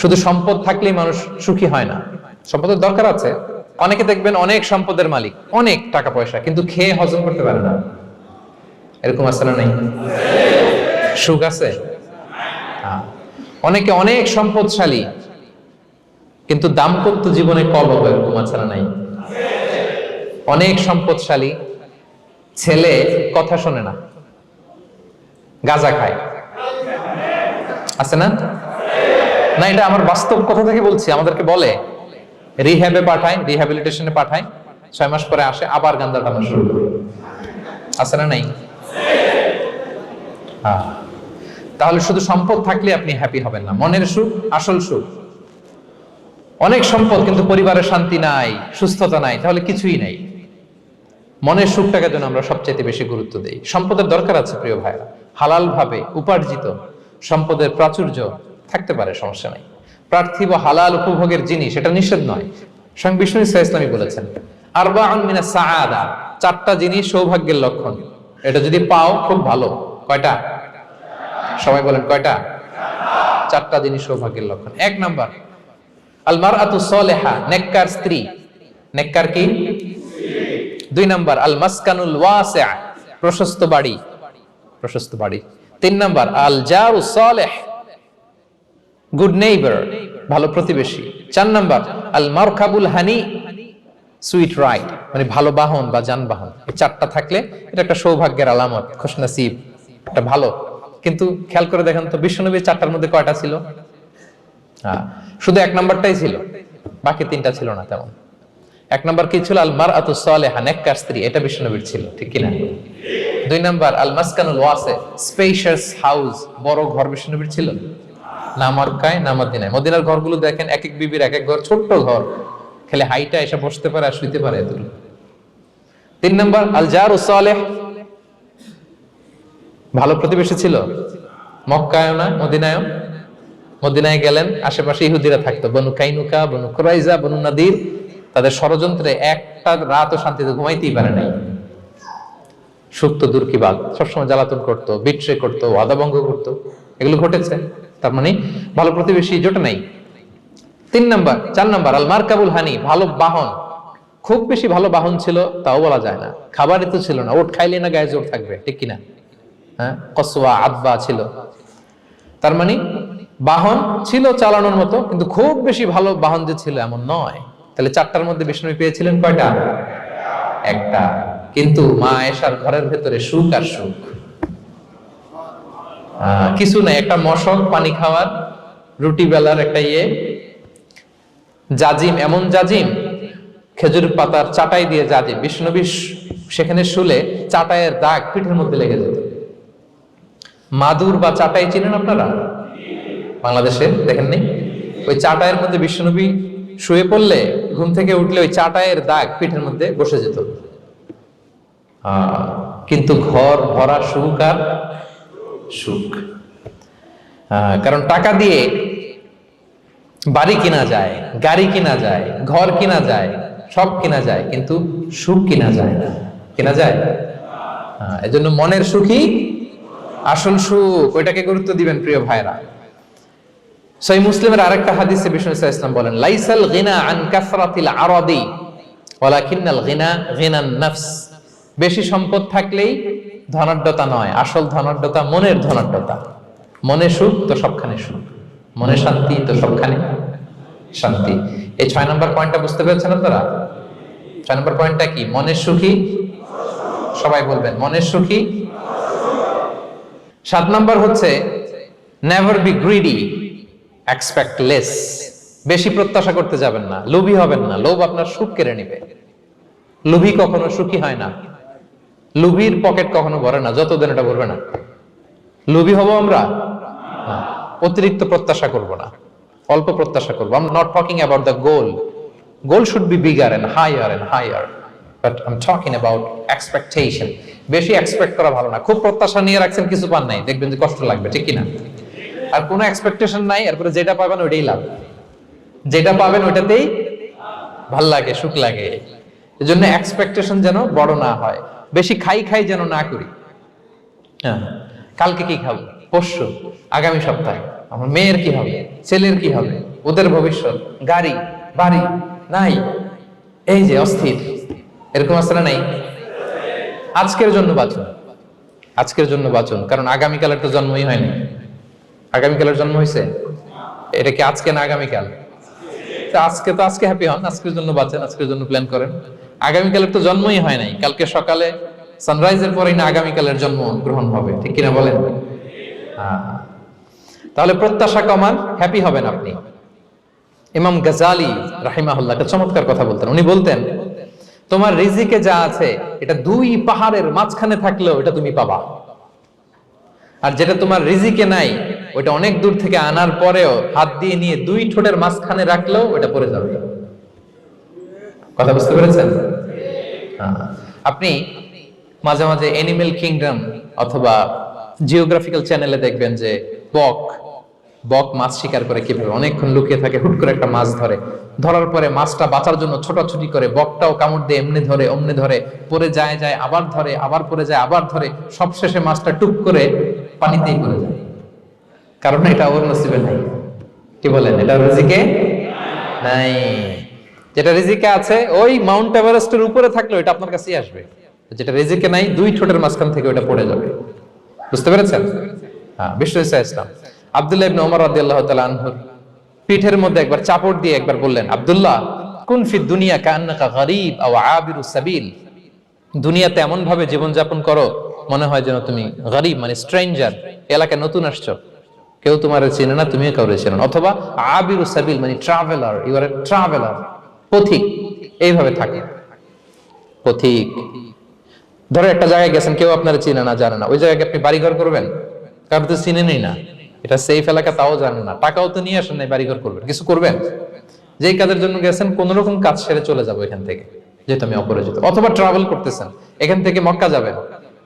শুধু সম্পদ থাকলেই মানুষ সুখী হয় না, সম্পদের দরকার আছে। অনেকে দেখবেন অনেক সম্পদের মালিক, অনেক টাকা পয়সা, কিন্তু খেয়ে হজম করতে পারে না। এরকম আছে না? নাই? সুখ আছে? অনেকে অনেক সম্পদশালী, কিন্তু দাম্পত্য জীবনে কলহ, এরকম আছে না? নাই? অনেক সম্পদশালী ছেলে কথা শোনে না, গাঁজা খায়, আছে না? না, এটা আমার বাস্তব কথা থেকে বলছি। আমাদেরকে বলে রিহ্যাবে পাঠায়, রিহ্যাবিলিটেশনে পাঠায়, 6 মাস পরে আসে আবার গাঁজা টানা শুরু করে। আছে না? নাই? তাহলে শুধু সম্পদ থাকলে আপনি হ্যাপি হবেন না। মনের সুখ আসল সুখ। অনেক সম্পদ কিন্তু পরিবারের শান্তি নাই, সুস্থতা নাই, তাহলে কিছুই নাই। মনের সুখটাকে যেন আমরা সবচেয়ে বেশি গুরুত্ব দেই। সম্পদের দরকার আছে প্রিয় ভাইরা, হালাল ভাবে উপার্জিত সম্পদের প্রাচুর্য থাকতে পারে, সমস্যা নাই। পার্থিব হালাল উপভোগের জিনিস, এটা নিষেধ নয়। স্বয়ং বিষ্ণু ইসলামী বলেছেন আরবাউন মিনাস সাআদা, 4টা জিনিস সৌভাগ্যের লক্ষণ। এটা যদি পাও খুব ভালো। কয়টা? সবাই বলেন কয়টা? 4টা জিনিস সৌভাগ্যের লক্ষণ। 1 নাম্বার আল মারআতু সালিহা, নেককার স্ত্রী। নেককার কি? 2 নাম্বার আল মাসকানুল ওয়াসি', প্রশস্ত বাড়ি, প্রশস্ত বাড়ি। 3 নাম্বার আল জারু সালিহ, গুড নেইবার, ভালো প্রতিবেশী। 4 নাম্বার আল মারকাবুল হানি, সুইট রাইড, মানে ভালো বাহন বা যানবাহন। এই 4টা থাকলে এটা একটা সৌভাগ্যের আলামত, খুশনসিব, একটা ভালো। কিন্তু খেয়াল করে দেখেন তো বিশ্বনবীর 4টার মধ্যে কয়টা ছিল? শুধু 1 নাম্বারটাই ছিল, বাকি 3টা ছিল না তেমন। 1 নাম্বার কি ছিল? আল মারআতু সালিহা, নেককার স্ত্রী, এটা বিশ্বনবীর ছিল, ঠিক কি না? 2 নাম্বার আল মাসকানুল ওয়াসি', স্পেশিয়াস হাউস, বড় ঘর বিশ্বনবীর ছিল না? মক্কায় না মদিনায়? মদিনার ঘরগুলো দেখেন এক এক বিবির এক এক ঘর, ছোট্ট ঘর, খেলে হাইটা এসে বসতে পারে আর শুইতে পারে এতটুকু। 3 নম্বর আল জারুস সালেহ, ভালো প্রতিবেশী ছিল। মক্কায় না মদিনায়, মদিনায় গেলেন, আশেপাশে ইহুদিরা থাকতো, বনু কাইনুকা, বনু কুরাইজা, বনু নাদির। তাদের ষড়যন্ত্রে একটা রাতও শান্তিতে ঘুমাইতেই পারে নাই। সুপ্ত দূর কি বাদ, সবসময় জ্বালাতন করতো, বিট্রে করতো, ওয়াদা ভঙ্গ করতো, এগুলো ঘটেছে। তার মানে ভালো প্রতিবেশী জোটে নাই। 4 নম্বর আল মারকাবুল হানি, ভালো বাহন। খুব বেশি ভালো বাহন ছিল তাও বলা যায় না, খাবারই তো ছিল না, ওট খাইলে না গায়ে জোর থাকবে, ঠিক কিনা? হ্যাঁ, কসওয়া আদবা ছিল। তার মানে বাহন ছিল চালানোর মতো, কিন্তু খুব বেশি ভালো বাহন যে ছিল এমন নয়। তাহলে 4টার মধ্যে বিষ্ণু পেয়েছিলেন কয়টা? একটা। কিন্তু মা আয়েশার ঘরের ভেতরে সুখ আর সুখ, কিছু নাই। একটা মশক পানি খাওয়ার, রুটি বেলার একটা জাজিম, এমন জাজিম, খেজুর পাতার চাটাই দিয়ে জাজিম। বিষ্ণুবী সেখানে শুলে চাটাইয়ের দাগ পিঠের মধ্যে লেগে যেত। মাদুর বা চাটাই চিনেন আপনারা? বাংলাদেশে দেখেননি? ওই চাটাইয়ের মধ্যে বিষ্ণুবী শুয়ে পড়লে, ঘুম থেকে উঠলে ওই চাটাইয়ের দাগ পিঠের মধ্যে বসে যেত। কিন্তু ঘর ভরা সুখ আর সুখ। কারণ টাকা দিয়ে বাড়ি কিনা যায়, গাড়ি কিনা যায়, ঘর কিনা যায়, সব কিনা যায়, কিন্তু সুখ কিনা যায় না। কিনা যায়? এজন্য মনের সুখই আসল সুখ, ওইটাকে গুরুত্ব দিবেন প্রিয় ভাইরা। সহিহ মুসলিমের আরেকটা হাদিসে বিষ্ণু সাল্লাল্লাহু আলাইহি ওয়াসাল্লাম বলেন, লাইসাল গিনা আন কাসরাতিল আরাদি ওয়ালাকিন্নাল গিনা গিনান নাফস। বেশি সম্পদ থাকলেই ধনাঢ্যতা নয়, আসল ধনাঢ্যতা মনের ধনাঢ্যতা। মনে সুখ তো সবখানে সুখ, মনে শান্তি তো সবখানে শান্তি। এই 6 নম্বর পয়েন্টটা বুঝতে পেরেছেন আপনারা? 6 নম্বর পয়েন্টটা কি? মনের সুখী, সবাই বলবেন মনের সুখী। 7 নম্বর হচ্ছে never be greedy, expect less. বেশি প্রত্যাশা করতে যাবেন না, লোভী হবেন না। লোভ আপনার সুখ কেড়ে নিবে। লোভী কখনো সুখী হয় না, লোভীর পকেট কখনো ভরে না যতদিন এটা ভরবে না। লোভী হব আমরা না, অতিরিক্ত প্রত্যাশা করব না, অল্প প্রত্যাশা করব। I'm not talking about the goal. Goal should be bigger and higher. But I'm talking about expectation. বেশি এক্সপেক্ট করা ভালো না। খুব প্রত্যাশা নিয়ে রাখছেন, কিছু পান নাই, দেখবেন যে কষ্ট লাগবে, ঠিক কিনা? আর কোনো এক্সপেকটেশন নাই, এরপরে যেটা পাবেন ওইটাই লাভ। যেটা পাবেন ওইটাতেই ভাল লাগে, সুখ লাগে। এজন্য এক্সপেকটেশন যেন বড় না হয়। বেশি খাই যেন না করি। হ্যাঁ, কালকে কি খাবো, পরশু, আগামী সপ্তাহে আমার মেয়ের কি হবে, ছেলের কি হবে, ওদের ভবিষ্যৎ, গাড়ি বাড়ি নাই, এই যে অস্থির। এরকম আসলে নাই। আজকের জন্য বাঁচুন, আজকের জন্য বাঁচুন, কারণ আগামীকালের তো জন্মই হয়নি। আগামীকালের জন্ম হয়েছে, এটা কি আজকে না আগামীকাল? আজকে তো আজকে হ্যাপি হন, আজকের জন্য বাঁচেন, আজকের জন্য প্ল্যান করেন। আগামীকালের তো জন্মই হয় নাই। কালকে সকালে সানরাইজের পরেই না আগামীকালের জন্ম গ্রহণ হবে, ঠিক কিনা বলেন? তাহলে প্রত্যাশা কমান, হ্যাপি হবেন আপনি। ইমাম গাজালি রাহিমাহুল্লাহ একটা চমৎকার কথা বলতেন। উনি বলতেন, তোমার রিজিকে যা আছে এটা 2 পাহাড়ের মাঝখানে থাকলেও এটা তুমি পাবা, আর যেটা তোমার রিজিকে নাই ওটা অনেক দূর থেকে আনার পরেও হাত দিয়ে নিয়ে 2 ঠোঁটের মাঝখানে রাখলেও ওটা পড়ে যাবে। কথা বুঝতে পেরেছেন? আপনি মাঝে মাঝে অ্যানিমেল কিংডম অথবা জিওগ্রাফিক্যাল চ্যানেলে দেখবেন যে বক মাছ শিকার করে কিভাবে অনেকক্ষণ লুকিয়ে থাকে, হুট করে একটা মাছ ধরে, ধরার পরে মাছটা বাঁচার জন্য ছোটাছুটি করে, বকটাও কামড় দিয়ে এমনি ধরে অমনি ধরে, পরে যায় আবার ধরে, আবার পরে যায় আবার ধরে, সবশেষে মাছটা টুক করে পানিতেই পড়ে যায়। কারণ এটা ওর নসিবে নাই। কি বলেন? এটা রিজিকে নাই। যেটা রিজিকে আছে ওই মাউন্ট এভারেস্টের উপরে থাকলে এটা আপনার কাছেই আসবে। যেটা রিজিকে নাই 2 ঠোঁটের মাঝখান থেকে ওটা পড়ে যাবে। বুঝতে পেরেছেন? হ্যাঁ, বিষ্ণু ইসলাম আব্দুল্লাহ ইবনে ওমর রাদিয়াল্লাহু তাআলা আনহুর পিঠের মধ্যে একবার চাপড় দিয়ে একবার বললেন, আব্দুল্লাহ কুন ফি দুনিয়া কান্নাকা গরীব আও আবিরুস সাবিল। দুনিয়াতে এমন ভাবে জীবন যাপন করো মনে হয় যেন তুমি গরীব মানে স্ট্রেঞ্জার, এলাকায় নতুন আসছো, কেউ তোমার চেনে না, তুমিও কাউরে চেনো না। অথবা আবিরুস সাবিল মানে traveller, you are a traveller, পথিক। এইভাবে থাকে পথিক। ধরো একটা জায়গায় গেছেন, কেউ আপনার চিনে না, জানে না, ওই জায়গায় আপনি বাড়িঘর করবেন? কারণ তো চিনেনই না, এটা সেফ এলাকা তাও জানেন না, টাকাও তো নিয়ে আসেন নাই, বাড়িঘর করবেন? কিছু করবেন? যেই কাজের জন্য গেছেন কোন রকম কাজ সেরে চলে যাবো এখান থেকে, যেহেতু আমি অপরিচিত। অথবা ট্রাভেল করতেছেন, এখান থেকে মক্কা যাবেন,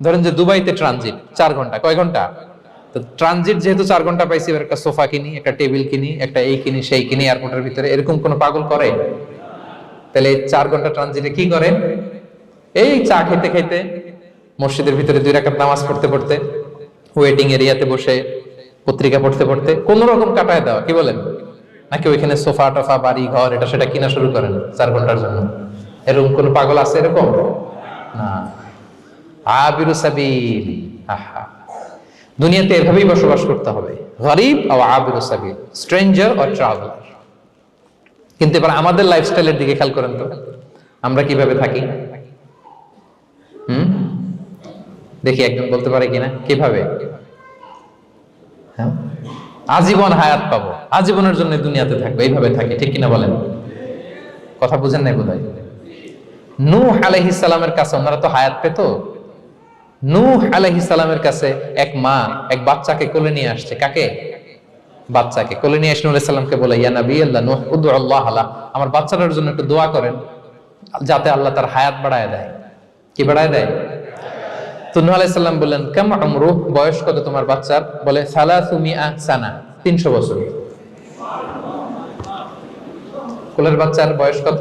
ধরেন যে দুবাইতে ট্রানজিট 4 ঘন্টা, কয় ঘন্টা? তো ট্রানজিট যেহেতু 4 ঘন্টা পাইছি, এবার একটা সোফা কিনি, একটা টেবিল কিনি, একটা এই কিনি সেই কিনি এয়ারপোর্টের ভিতরে, এরকম কোন পাগল করে? তাহলে 4 ঘন্টা ট্রানজিটে কি করে? এই চা খেতে খেতে, মসজিদের ভিতরে 2 রাকাত নামাজ পড়তে পড়তে, ওয়েটিং এরিয়াতে বসে পত্রিকা পড়তে পড়তে কোন রকম কাটায় দেওয়া, কি বলেন? নাকি ওইখানে সোফা টোফা বাড়ি ঘর এটা সেটা কিনা শুরু করেন 4 ঘন্টার জন্য? এরকম কোন পাগল আছে এরকম? না। আবিরু সাবিল, আহা, দুনিয়াতে এভাবেই বসবাস করতে হবে, গরিব আর আবিরু সাবিল, স্ট্রেঞ্জার অর ট্রাভেলার। কিন্তু এবার আমাদের লাইফস্টাইলের দিকে খেয়াল করেন তো, আমরা কিভাবে থাকি? দেখি একজন বলতে পারে কিনা কিভাবে? হ্যাঁ, আজীবন হায়াত পাবো, আজীবনের জন্য দুনিয়াতে থাকবো, এইভাবে থাকি, ঠিক কিনা বলেন? কথা বুঝেন নাই বোধহয়। নূহ আলাইহিস সালামের কাছে ওনারা তো হায়াত পেত। নূহ আলাইহিস সালামের কাছে এক মা এক বাচ্চাকে কোলে নিয়ে আসছে। কাকে? বাচ্চাকে কোলে নিয়ে এসে নূহ আলাইহিস সালামকে বলে, ইয়া নবী আল্লাহ নূহ উদউ আল্লাহ লা, আমার বাচ্চাটার জন্য একটু দোয়া করেন যাতে আল্লাহ তার হায়াত বাড়ায় দেয়। কি বাড়ায় দেয়? তো নূহ আলাইহিস সালাম বললেন, কাম আমরুহ, বয়স কত তোমার বাচ্চার? বলে 300 সানা, 300 বছর। কোলের বাচ্চার বয়স কত?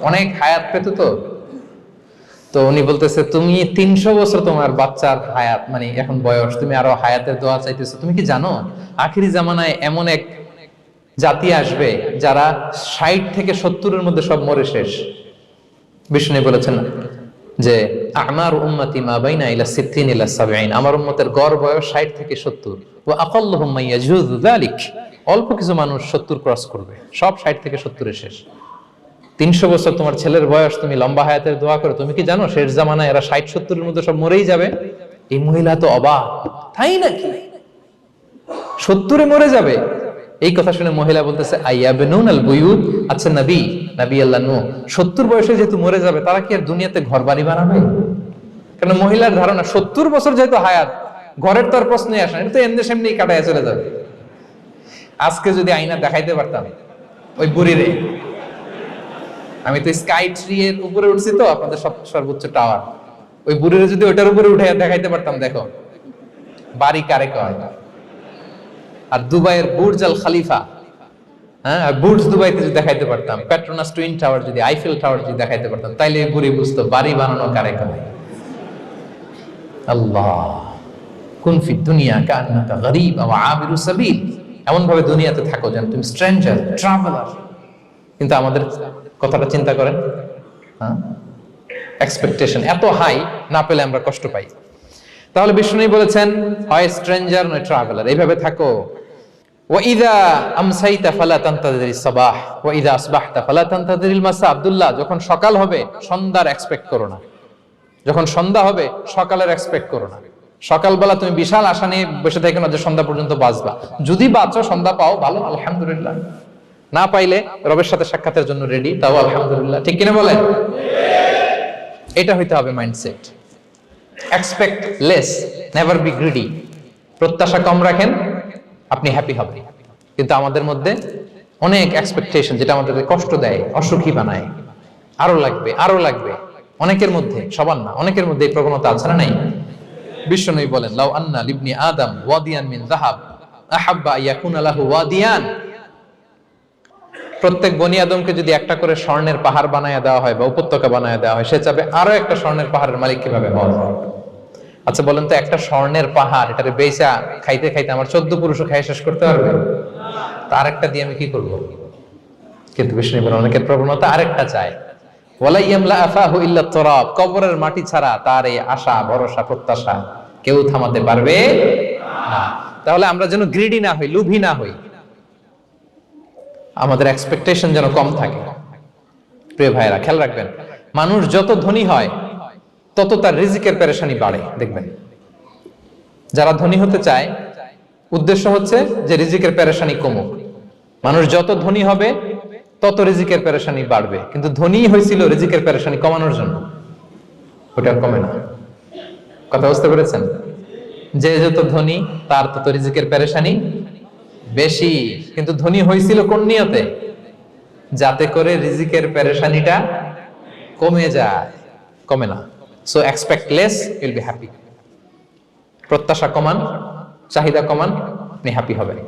অনেক হায়াত পেত তো। তো উনি বলতেছে, তুমি 300 বছর তোমার বাচ্চার হায়াত, মানে এখন বয়স, তুমি আরো হায়াতের দোয়া চাইতেছো। তুমি কি জানো আখিরি জামানায় এমন এক জাতি আসবে যারা 60 থেকে 70-এর মধ্যে সব মরে শেষ। বিষ্ণু বলেছেন যে আমার উম্মতি মা বাইনা ইলা 60 ইলা 70, আমার উম্মতের গড় বয়স 60 থেকে 70। ওয়া আকাল্লুহুম মাইয়াজুযু যালিক, অল্প কিছু মানুষ 70 ক্রস করবে, সব 60 থেকে 70-এ শেষ। 300 বছর তোমার ছেলের বয়স, তুমি লম্বা হায়াতের দোয়া করো, তুমি কি জানো শেষ জামানায় এরা 60-70-এর মধ্যে সব মরেই যাবে? এই মহিলা তো অবাক, তাই নাকি 70-এ মরে যাবে? এই কথা শুনে মহিলা বলতেছে, আইয়াবনুনাল বুয়ুত, আচ্ছা নবী আল্লাহ নূহ 70 বয়সে যেহেতু মরে যাবে, তারা কি আর দুনিয়াতে ঘর বাড়ি বানাবে? কারণ মহিলার ধারণা 70 বছর যেহেতু হায়াত, ঘরের তো আর প্রশ্নই আসে না, এটা তো এমনি সেমনি কাটায় চলে যাবে। আজকে যদি আয়না দেখাইতে পারতাম ওই বুড়িরে, আমি তো স্কাই ট্রি এর উপরে উঠছি, তো আপনাদের সর্বোচ্চ টাওয়ার, ওই বুড়িরে যদি ওইটার উপরে উঠে দেখাইতে পারতাম, দেখো বাড়ি কারে কয়। আর দুবাইয়ের বুর্জ আল খালিফা, হ্যাঁ, বুর্জ দুবাইতে যদি দেখাইতে পারতাম, পেট্রোনাস টুইন টাওয়ার যদি, আইফেল টাওয়ার যদি দেখাইতে পারতাম, তাইলে এই বুড়ি বুঝতো বাড়ি বানানো কারে কয়। আল্লাহ, কুন ফি দুনিয়া কান্নাকা গরীব ওয়া আবিরু সাবিল, এমন ভাবে দুনিয়াতে থাকো যেন তুমি স্ট্রেঞ্জার, ট্রাভেলার। কিন্তু আমাদের কথাটা চিন্তা করেন, হ্যাঁ, এক্সপেকটেশন এত হাই, না পেলে আমরা কষ্ট পাই। তাহলে বিষ্ণু বলেছেন, হয় স্ট্রেঞ্জার নয় ট্রাভেলার, এইভাবে থাকো। ওয়াইদা আমসাইতা ফালা তানতাযিরিস সাবাহ ওয়াইদা আসবাহতা ফালা তানতাযিরিল মাসা। আব্দুল্লাহ, যখন সকাল হবে সন্ধ্যার এক্সপেক্ট করো না, যখন সন্ধ্যা হবে সকালের এক্সপেক্ট করো না। সকালবেলা তুমি বিশাল আশা নিয়ে বসে থাকো না যে সন্ধ্যা পর্যন্ত বাঁচবা। যদি বাঁচো, সন্ধ্যা পাও, ভালো, আলহামদুলিল্লাহ। না পাইলে রবের সাথে সাক্ষাতের জন্য রেডি, তাও আলহামদুলিল্লাহ। ঠিক কিনা বলেন? এটা হইতে হবে mindset. Expect less, never be greedy. প্রত্যাশা কম রাখেন, আপনি হ্যাপি হবেন। কিন্তু আমাদের মধ্যে অনেক এক্সপেকটেশন, যেটা আমাদেরকে কষ্ট দেয়, অসুখী বানায়। আরো লাগবে, আরো লাগবে। অনেকের মধ্যে, সবার না, অনেকের মধ্যে এই প্রবণতা আছে না নাই? বিশ্বনবী বলেন, লাউ আন্না লিবনি আদম ওয়াদিয়ান মিন যাহাব আহাব্বা ইয়াকুনা লাহু ওয়াদিয়ান। প্রত্যেক বনি আদমকে যদি একটা করে স্বর্ণের পাহাড় বানায় দেওয়া হয় বা উপত্যকা বানায় দেওয়া হয়, সে চাবে আরো একটা স্বর্ণের পাহাড়ের মালিক কিভাবে হওয়া যায়। আচ্ছা বলেন তো, একটা স্বর্ণের পাহাড়, এটারে বেচা খাইতে খাইতে আমার 14 পুরুষও খাই শেষ করতে পারবে? তার একটা দিয়ে আমি কি করব? কিন্তু বিষ্ণু বলেন, অনেকের প্রবণতা আরেকটা চায়, ওয়ালা ইয়ামলা আফাহু ইল্লা তুরাব, কবরের মাটি ছাড়া তার এই আশা ভরসা প্রত্যাশা কেউ থামাতে পারবে না। তাহলে আমরা যেন গ্রিডি না হই, লোভী না হই, আমাদের এক্সপেকটেশন যেন কম থাকে। প্রিয় ভাইরা, খেয়াল রাখবেন, মানুষ যত ধনী হয় তত তার রিজিকের পেরেশানি বাড়ে। দেখবেন, যারা ধনী হতে চায় উদ্দেশ্য হচ্ছে যে রিজিকের পেরেশানি কমুক। মানুষ যত ধনী হবে তত রিজিকের পেরেশানি বাড়বে, কিন্তু ধনী হয়েছিল রিজিকের পেরেশানি কমানোর জন্য, ওটা কমে না। কথা বুঝতে পেরেছেন? যে যত ধনী তার তত রিজিকের পেরেশানি বেশি, কিন্তু ধনী হয়েছিল কোন নিয়তে? যাতে করে রিজিকের পেরেশানিটা কমে যায়, কমে না। So expect less, Yule be happy. প্রত্যাশা কমান, চাহিদা কমান, আপনি হ্যাপি হবেন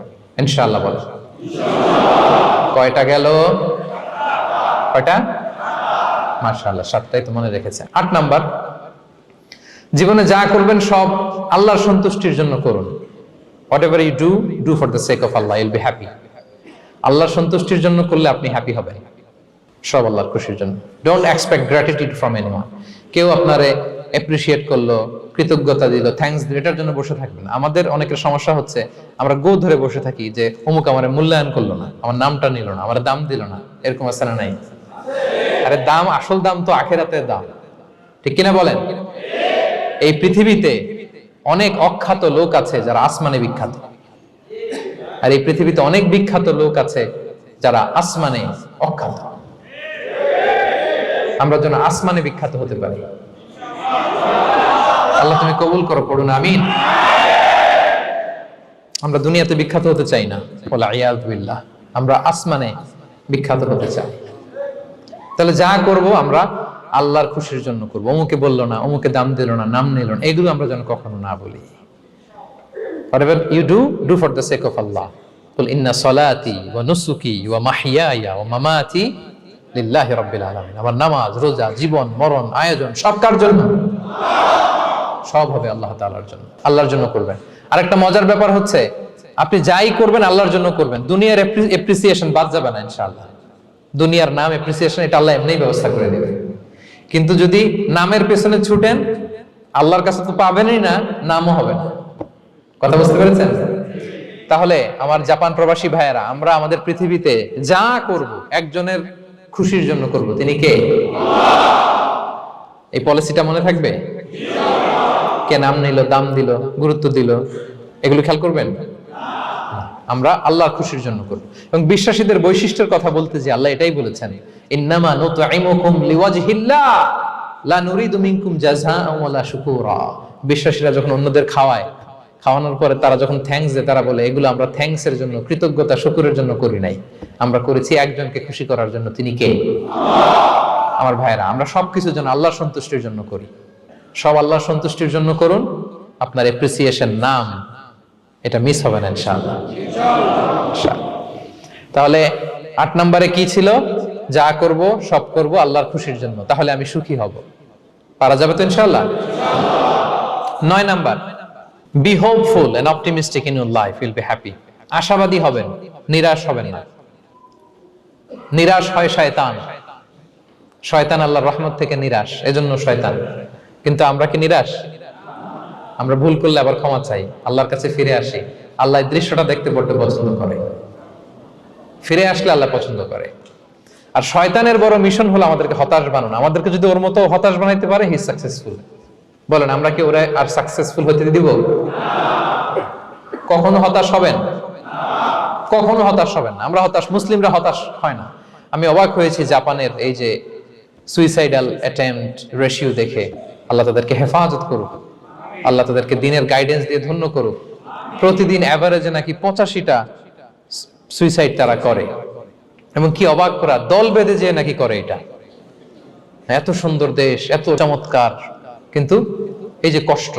ইনশাআল্লাহ। বলেন কয়টা গেল? কয়টা? মাশাআল্লাহ, 7টাই তো মনে রেখেছে। 8 নাম্বার, জীবনে যা করবেন সব আল্লাহর সন্তুষ্টির জন্য করুন। Whatever you do, do for the sake of Allah, you'll be happy. আল্লাহর সন্তুষ্টির জন্য করলে আপনি হ্যাপি হবেন, সব আল্লাহর খুশির জন্য। Don't expect gratitude from anyone. কেউ আপনারে অ্যাপ্রিশিয়েট করলো, কৃতজ্ঞতা দিল, থ্যাঙ্কস দিল, এটার জন্য বসে থাকবেন। আমাদের অনেকের সমস্যা হচ্ছে আমরা গো ধরে বসে থাকি যে অমুক আমার মূল্যায়ন করলো না, আমার নামটা নিল না, আমার দাম দিল না। এরকম আছে না নাই? আরে দাম, আসল দাম তো আখিরাতের দাম, ঠিক কিনা বলেন? এই পৃথিবীতে অনেক অখ্যাত লোক আছে যারা আসমানে বিখ্যাত, আর এই পৃথিবীতে অনেক বিখ্যাত লোক আছে যারা আসমানে অখ্যাত। আমরা যেন আসমানে বিখ্যাত হতে পারি। আল্লাহ তুমি কবুল করো, পড়ুন আমিন। আমরা দুনিয়াতে বিখ্যাত হতে চাই না, বলা ইয়াদ বিল্লাহ, আমরা আসমানে বিখ্যাত হতে চাই। তাহলে যা করব আমরা আল্লাহর খুশির জন্য করব। অমুকে বললো না, অমুকে দাম দিল না, নাম নিল না, এগুলো আমরা যেন কখনো না বলি। whatever you do, do for the sake of Allah. قل إن صلاتي ونسكي ومحياي ومماتي লিল্লাহি রাব্বিল আলামিন। আমার নামাজ, রোজা, জীবন, মরণ, আয়োজন সব কার জন্য? সব হবে আল্লাহ তাআলার জন্য, আল্লাহর জন্য করবেন। আরেকটা মজার ব্যাপার হচ্ছে আপনি যাই করবেন আল্লাহর জন্য করবেন। দুনিয়ার এপ্রিসিয়েশন বাদ যাবে না ইনশাআল্লাহ। দুনিয়ার নাম এপ্রিসিয়েশন এটা আল্লাহ এমনিই ব্যবস্থা করে দেবে। কিন্তু যদি নামের পেছনে ছুটেন, আল্লাহর কাছে তো পাবেনই না, নামও হবে না। কথা বুঝতে পেরেছেন? তাহলে আমার জাপান প্রবাসী ভাইয়েরা, আমরা আমাদের পৃথিবীতে যা করব একজনের খুশির জন্য করব। তিনি কে? এই পলিসিটা মনে থাকবে? কে নাম নিল, দাম দিল, গুরুত্ব দিল, এগুলো খেয়াল করবেন? আমরা আল্লাহর খুশির জন্য করব। এবং বিশ্বাসীদের বৈশিষ্ট্যের কথা বলতে যে আল্লাহ এটাই বলেছেন, ইন্নামা নুতঈমুকুম লিওয়াজহিল্লাহ লা নুরিদু মিনকুম জাযাআন ওয়ালা শুকুরা। বিশ্বাসীরা যখন অন্যদের খাওয়ানোর পরে তারা যখন থ্যাঙ্কস দেয়, তারা বলে এগুলো আমরা থ্যাঙ্কস এর জন্য, কৃতজ্ঞতা শুকরের জন্য করি নাই, আমরা করেছি একজনকে খুশি করার জন্য। তিনি কে? আমার ভাইয়েরা, আমরা সবকিছু যেন আল্লাহর সন্তুষ্টির জন্য করি। সব আল্লাহর সন্তুষ্টির জন্য করুন। আপনার এপ্রিসিয়েশন, নাম, এটা মিস হবে না ইনশাআল্লাহ। তাহলে 8 নম্বরে কি ছিল? যা করব সব করব আল্লাহর খুশির জন্য, তাহলে আমি সুখী হব। পারা যাবে তো ইনশাআল্লাহ? 9 number, be hopeful and optimistic in your life, you'll be happy. আশাবাদী হবেন, নিরাশ হবেন না। নিরাশ হয় শয়তান। শয়তান আল্লাহর রহমত থেকে নিরাশ, এজন্য শয়তান। কিন্তু আমরা কি নিরাশ? আমরা ভুল করলে আবার ক্ষমা চাই, আল্লাহর কাছে ফিরে আসি। আল্লাহ এই দৃশ্যটা দেখতে বড় পছন্দ করে, ফিরে আসলে আল্লাহ পছন্দ করে। আর শয়তানের বড় মিশন হলো আমাদেরকে হতাশ বানানো। আমাদেরকে যদি ওর মতো হতাশ বানাইতে পারে, হি সাকসেসফুল। বলেন আমরা কি ওরা আর সাকসেসফুল হতে দিব? কখনো হতাশ হবেন? কখনো হতাশ হবেন না। আমরা হতাশ, মুসলিমরা হতাশ হয় না। আমি অবাক হয়েছি জাপানের এই যে সুইসাইডাল অ্যাটেম্পট রেশিও দেখে। আল্লাহ তাদেরকে হেফাজত করুক, আল্লাহ তাদেরকে দিনের গাইডেন্স দিয়ে ধন্য করুক। প্রতিদিন অ্যাভারেজে নাকি 85টা সুইসাইড তারা করে, এবং কি অবাক করা, দল বেঁধে যে নাকি করে এটা। এত সুন্দর দেশ, এত চমৎকার, কিন্তু এই যে কষ্ট।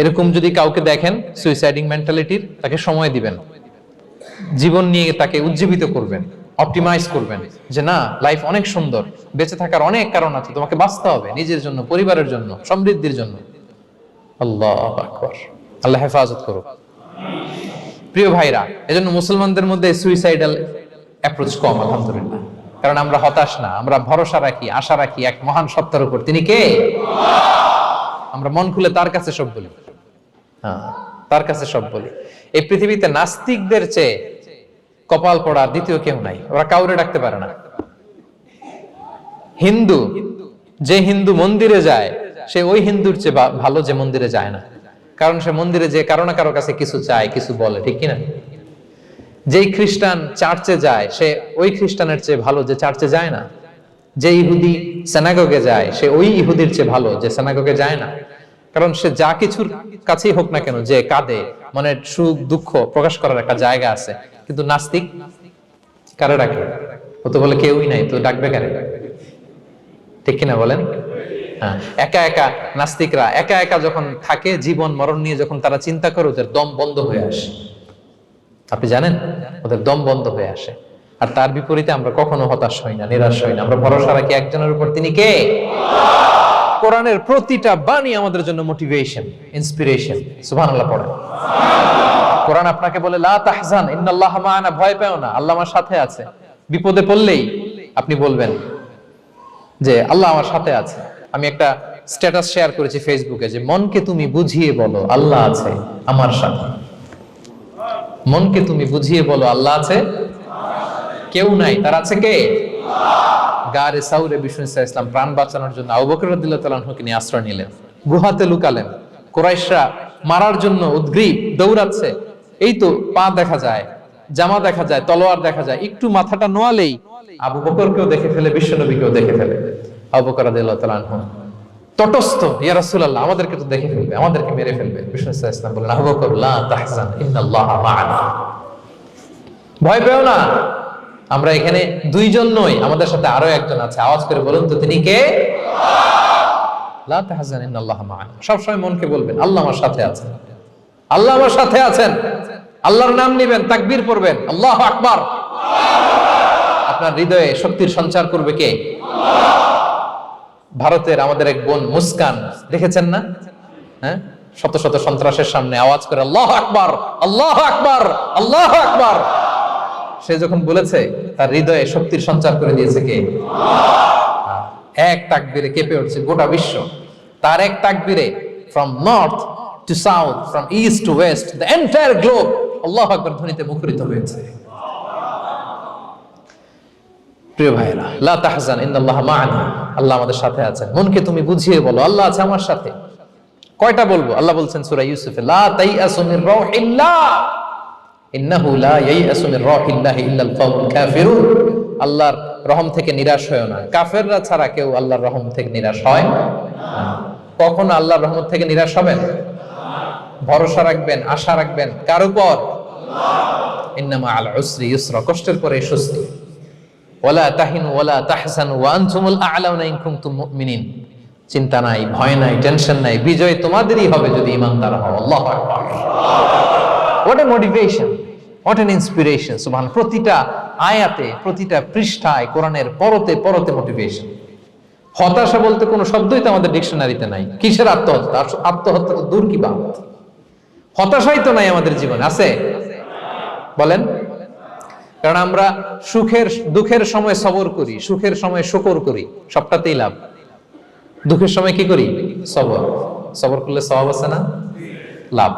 এরকম যদি কাউকে দেখেন সুইসাইডিং মেন্টালিটির, তাকে সময় দিবেন, জীবন নিয়ে তাকে উজ্জীবিত করবেন, অপটিমাইজ করবেন যে না, লাইফ অনেক সুন্দর, বেঁচে থাকার অনেক কারণ আছে, তোমাকে বাঁচতে হবে নিজের জন্য, পরিবারের জন্য, সমৃদ্ধির জন্য। আল্লাহু আকবার। আল্লাহ হেফাজত করুক। প্রিয় ভাইরা, এজন্য মুসলমানদের মধ্যে সুইসাইডাল অ্যাপ্রোচ কম, আলহামদুলিল্লাহ। কারণ আমরা হতাশ না, আমরা ভরসা রাখি, আশা রাখি এক মহান সত্তার উপর। তিনি কে? আমরা মন খুলে তার কাছে সব বলি। হ্যাঁ, তার কাছে সব বলি। এই পৃথিবীতে নাস্তিকদের চেয়ে কপাল পড়া দ্বিতীয় কেউ নাই। ওরা কাউরে ডাকতে পারে না। হিন্দু, যে হিন্দু মন্দিরে যায়, সে ওই হিন্দুর চেয়ে ভালো যে মন্দিরে যায় না। কারণ সে মন্দিরে যে কারো না কারো কাছে কিছু চায়, কিছু বলে, ঠিক কিনা? যেই খ্রিস্টান চার্চে যায়, সে ওই খ্রিস্টানের চেয়ে ভালো যে চার্চে যায় না। যে ইহুদি সিনাগগে যায়, সে ওই ইহুদির চেয়ে ভালো যে সিনাগগে যায় না। কারণ সে যা কিছুর কাছেই হোক না কেন, যে কাঁদে, মনের সুখ দুঃখ প্রকাশ করার একটা জায়গা আছে। কিন্তু নাস্তিক কারে ডাকে? ও তো বলে কেউই নাই, তো ডাকবে কারে? ঠিক কিনা বলেন? হ্যাঁ, একা একা নাস্তিকরা একা একা যখন থাকে, জীবন মরণ নিয়ে যখন তারা চিন্তা করে, ওদের দম বন্ধ হয়ে আসে। আপনি জানেন, ওদের দম বন্ধ হয়ে আসে। আর তার বিপরীতে আমরা কখনো হতাশ হই না, নিরাশ হই না। আমরা ভরসা রাখি একজনের উপর, তিনি কে? কোরআনের প্রতিটা বাণী আমাদের জন্য মোটিভেশন, ইন্সপিরেশন। সুবহানাল্লাহ পড়েন। কোরআন আপনাকে বলে লা তাহজান ইন্নাল্লাহ মা'ানা, ভয় পেও না, আল্লাহ আমার সাথে আছে। বিপদে পড়লেই আপনি বলবেন যে আল্লাহ আমার সাথে আছে। আমি একটা স্ট্যাটাস শেয়ার করেছি ফেসবুকে যে মনকে তুমি বুঝিয়ে বলো আল্লাহ আছে আমার সাথে। মনকে তুমি বুঝিয়ে বলো আল্লাহ আছে, কেউ নাই, তার আছে কে? গারে সাউরে বিষ্ণু ইসলাম প্রাণ বাঁচানোর জন্য আবু বকর রাদিয়াল্লাহু তাআলা আনহুকে নিয়ে আশ্রয় নিলেন, গুহাতে লুকালেন। কুরাইশরা মারার জন্য উদ্গ্রীব, দৌড়াচ্ছে। এই তো পা দেখা যায়, জামা দেখা যায়, তলোয়ার দেখা যায়। একটু মাথাটা নোয়ালেই আবু বকরকেও দেখে ফেলে, বিশ্ব নবীকেও দেখে ফেলে। আবু বকর রাদিয়াল্লাহু তাআলা আনহু তটস্থ, ইয়া রাসূলুল্লাহ আমাদেরকে তো দেখে ফেলবে, আমাদেরকে মেরে ফেলবে। বিষ্ণু ইসলাম বললেন আবু বকর লা তাহজান ইন্নাল্লাহা মা'ানা, ভয় পেও না, আমরা এখানে দুইজন নই, আমাদের সাথে আরো একজন আছে। আওয়াজ করে বলুন তো তিনি কে? লা তাহজান ইন্নাল্লাহা মা'ানা। সব সময় মনকে বলবেন আল্লাহ আমার সাথে আছেন, আল্লাহ আমার সাথে আছেন। আল্লাহর নাম নেবেন, তাকবীর পড়বেন, আল্লাহু আকবার। আপনার হৃদয়ে শক্তির সঞ্চার করবে কে? ভারতের আমাদের এক বোন মুস্কান, দেখেছেন না? হ্যাঁ, শত শত সন্ত্রাসের সামনে আওয়াজ করে আল্লাহু আকবার, আল্লাহু আকবার, আল্লাহু আকবার। সে যখন বলেছে, তার হৃদয়ে শক্তির সঞ্চার করে দিয়েছে কে? এক তাকবীরে কেঁপে উঠছে গোটা বিশ্ব। তার এক তাকবীরে from north to south, from east to west, the entire globe আল্লাহু আকবার ধ্বনিতে মুখরিত হয়েছে। প্রিয় ভাইরা, লা তাহজান ইন্নাল্লাহা মা'ানা, আল্লাহ আমাদের সাথে আছেন। মনকে তুমি বুঝিয়ে বলো আল্লাহ আছে আমার সাথে। কয়টা বলবো? আল্লাহ বলছেন সূরা ইউসুফে, লা তাইয়াসু মির রাউহিল্লাহ ইন্নাহু লা ইয়াইয়াসু মির রাউহিল্লাহি ইল্লাল কওমুল কাফিরুন। আল্লাহর রহম থেকে নিরাশ হয়ো না, কাফেররা ছাড়া কেউ আল্লাহর রহম থেকে নিরাশ হয় না। কখনো আল্লাহর রহমত থেকে নিরাশ হবেন? ভরসা রাখবেন, আশা রাখবেন কার উপর? ইন্নামা আল উসরি ইউসরা, কষ্টের পরে স্বস্তি। ওয়ালা তাহিনু ওয়ালা তাহজানু ওয়া আনতুমুল আ'লাউনা ইন কুনতুম মুমিনিন। চিন্তা নাই, ভয় নাই, টেনশন নাই, বিজয় তোমাদেরই হবে যদি ঈমানদার হও। আল্লাহু আকবার। What a motivation, what an inspiration. সুবহানাল্লাহ। প্রতিটা আয়াতে, প্রতিটা পৃষ্ঠায় কোরআনের পরতে পরতে মোটিভেশন। হতাশা বলতে কোনো শব্দই তো আমাদের ডিকশনারিতে নাই। কিসের আত্মহত্যা? আত্মহত্যা তো দূর কি বাত, হতাশাই তো নাই আমাদের জীবনে। আছে? বলেন। কারণ আমরা দুঃখের সময় সবর করি, সুখের সময় শুকর করি, সবটাতেই লাভ। দুঃখের সময় কি করি? সবর। সবর করলে সওয়াব আছে না? লাভ।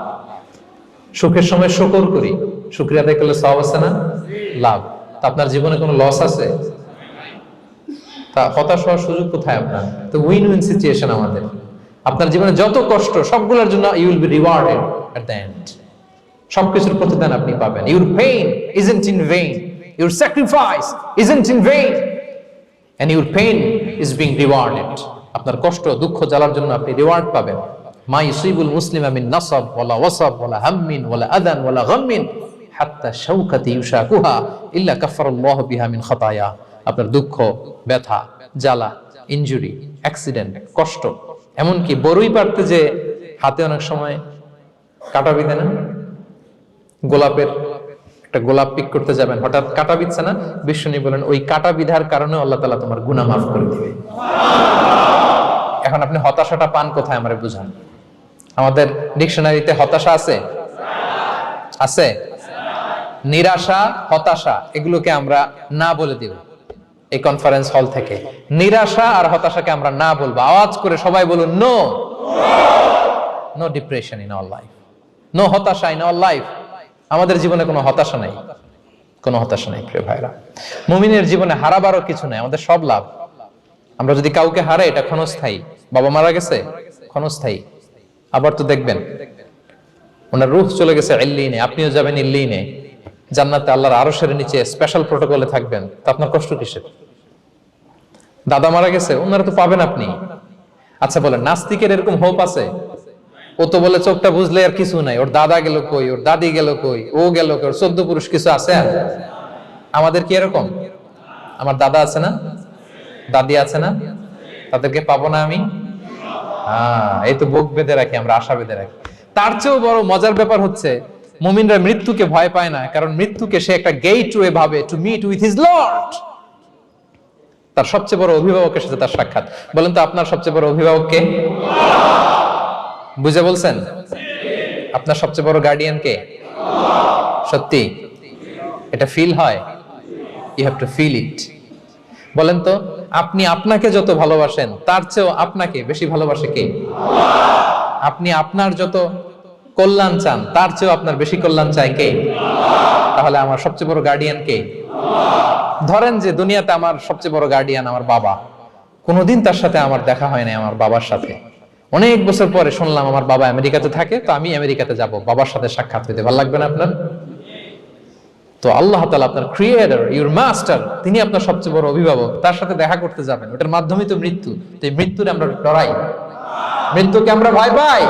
সুখের সময় শুকর করি, শুকরিয়া আদায় করলে সওয়াব আছে না? লাভ। তা আপনার জীবনে কোনো লস আছে? তা হতাশ হওয়ার সুযোগ কোথায় আপনার? তো উইন উইন সিচুয়েশন আমাদের। আপনার জীবনে যত কষ্ট, সবগুলোর জন্য you will be rewarded at the end. সবকিছুর প্রতিদান আপনি পাবেন। Your pain isn't in vain, your sacrifice isn't in vain, and your pain is being rewarded. আপনার কষ্ট, দুঃখ জ্বালার জন্য আপনি রিওয়ার্ড পাবেন। মা ইউসিবুল মুসলিমা মিন নাসাব ওয়ালা ওয়াসাব ওয়ালা হাম্মিন ওয়ালা আদান ওয়ালা গাম্মিন হাত্তা শাওকাতি ইউশাকুহা ইল্লা কাফারাল্লাহু বিহা মিন খাতায়া। আপনার দুঃখ, ব্যথা, জ্বালা, ইনজুরি, অ্যাক্সিডেন্ট, কষ্ট, এমনকি বড়ই পারতে যে হাতে অনেক সময় কাটা বিঁধে না, গোলাপের একটা গোলাপ পিক করতে যাবেন, হঠাৎ কাটা বিঁধছে না, বিশ্বনবী বলেন ওই কাটা বিধার কারণে আল্লাহ তাআলা তোমার গুনাহ মাফ করে দিবে। এখন আপনি হতাশাটা পান কোথায় আমারে বুঝান। আমাদের ডিকশনারিতে হতাশা আছে? আছে? নিরাশা, হতাশা এগুলোকে আমরা না বলে দিব এই কনফারেন্স হল থেকে। নিরাশা আর হতাশাকে আমরা না বলবো। আওয়াজ করে সবাই বলুন no. No depression in our life, no হতাশা ইন আওয়ার লাইফ। আমাদের জীবনে কোনো হতাশা নাই, কোনো হতাশা নাই। প্রিয় ভাইরা, মুমিনের জীবনে হারাবারও কিছু নাই, আমাদের সব লাভ। আমরা যদি কাউকে হারাই এটা ক্ষণস্থায়ী। বাবা মারা গেছে, ক্ষণস্থায়ী। আবার তো দেখবেন ওনার রূহ চলে গেছে ইল্লিনে, আপনিও যাবেন ইল্লিনে, জান্নাতে আল্লাহর আরশের নিচে স্পেশাল প্রটোকলে থাকবেন। তো আপনার কষ্ট কিসের? দাদা মারা গেছে, ওনারা তো পাবেন আপনি। আচ্ছা বলেন, নাস্তিকের এরকম হোপ আছে? ও তো বলে চোখটা বুঝলে আর কিছু নাই, ওর দাদা গেল কই, ওর দাদি গেল কই, ও গেল কই, ওর 14 পুরুষ কিছু আছে? আর আমাদের কি এরকম? আমার দাদা আছে না, দাদি আছে না, তাদেরকে পাবো না আমি? এই তো বুক বেঁধে রাখি আমরা, আশা বেঁধে রাখি। তার চেয়েও বড় মজার ব্যাপার হচ্ছে মুমিনরা মৃত্যুকে ভয় পায় না, কারণ মৃত্যুকে সে একটা গেটওয়ে ভাবে to meet with his lord. তার সবচেয়ে বড় অভিভাবকের সাথে তার সাক্ষাৎ। বলেন তো আপনার সবচেয়ে বড় অভিভাবক কে? বুঝে বলছেন? আপনার সবচেয়ে বড় গার্ডিয়ান কে? সত্যি এটা ফিল হয়? You have to feel it. বলেন তো আপনি আপনাকে যত ভালোবাসেন তার চেয়েও আপনাকে বেশি ভালোবাসে কে? আপনি আপনার যত কল্যাণ চান তার চেয়েও আপনার বেশি কল্যাণ চায় কে? তাহলে আমার সবচেয়ে বড় গার্ডিয়ান কে? ধরেন যে দুনিয়াতে আমার সবচেয়ে বড় গার্ডিয়ান আমার বাবা, কোনোদিন তার সাথে আমার দেখা হয় না, আমার বাবার সাথে অনেক বছর পরে শুনলাম আমার বাবা আমেরিকাতে থাকে, তো আমি আমেরিকাতে যাব বাবার সাথে সাক্ষাৎ হইতে। ভালো লাগবে না আপনার? তো আল্লাহ তাআলা আপনার ক্রিয়েটর, ইউর মাস্টার, তিনি আপনার সবচেয়ে বড় অভিভাবক, তার সাথে দেখা করতে যাবেন, ওটার মাধ্যমে তো মৃত্যু। তো এই মৃত্যুরে আমরা ডরাই, মৃত্যুকে আমরা ভয় পাই।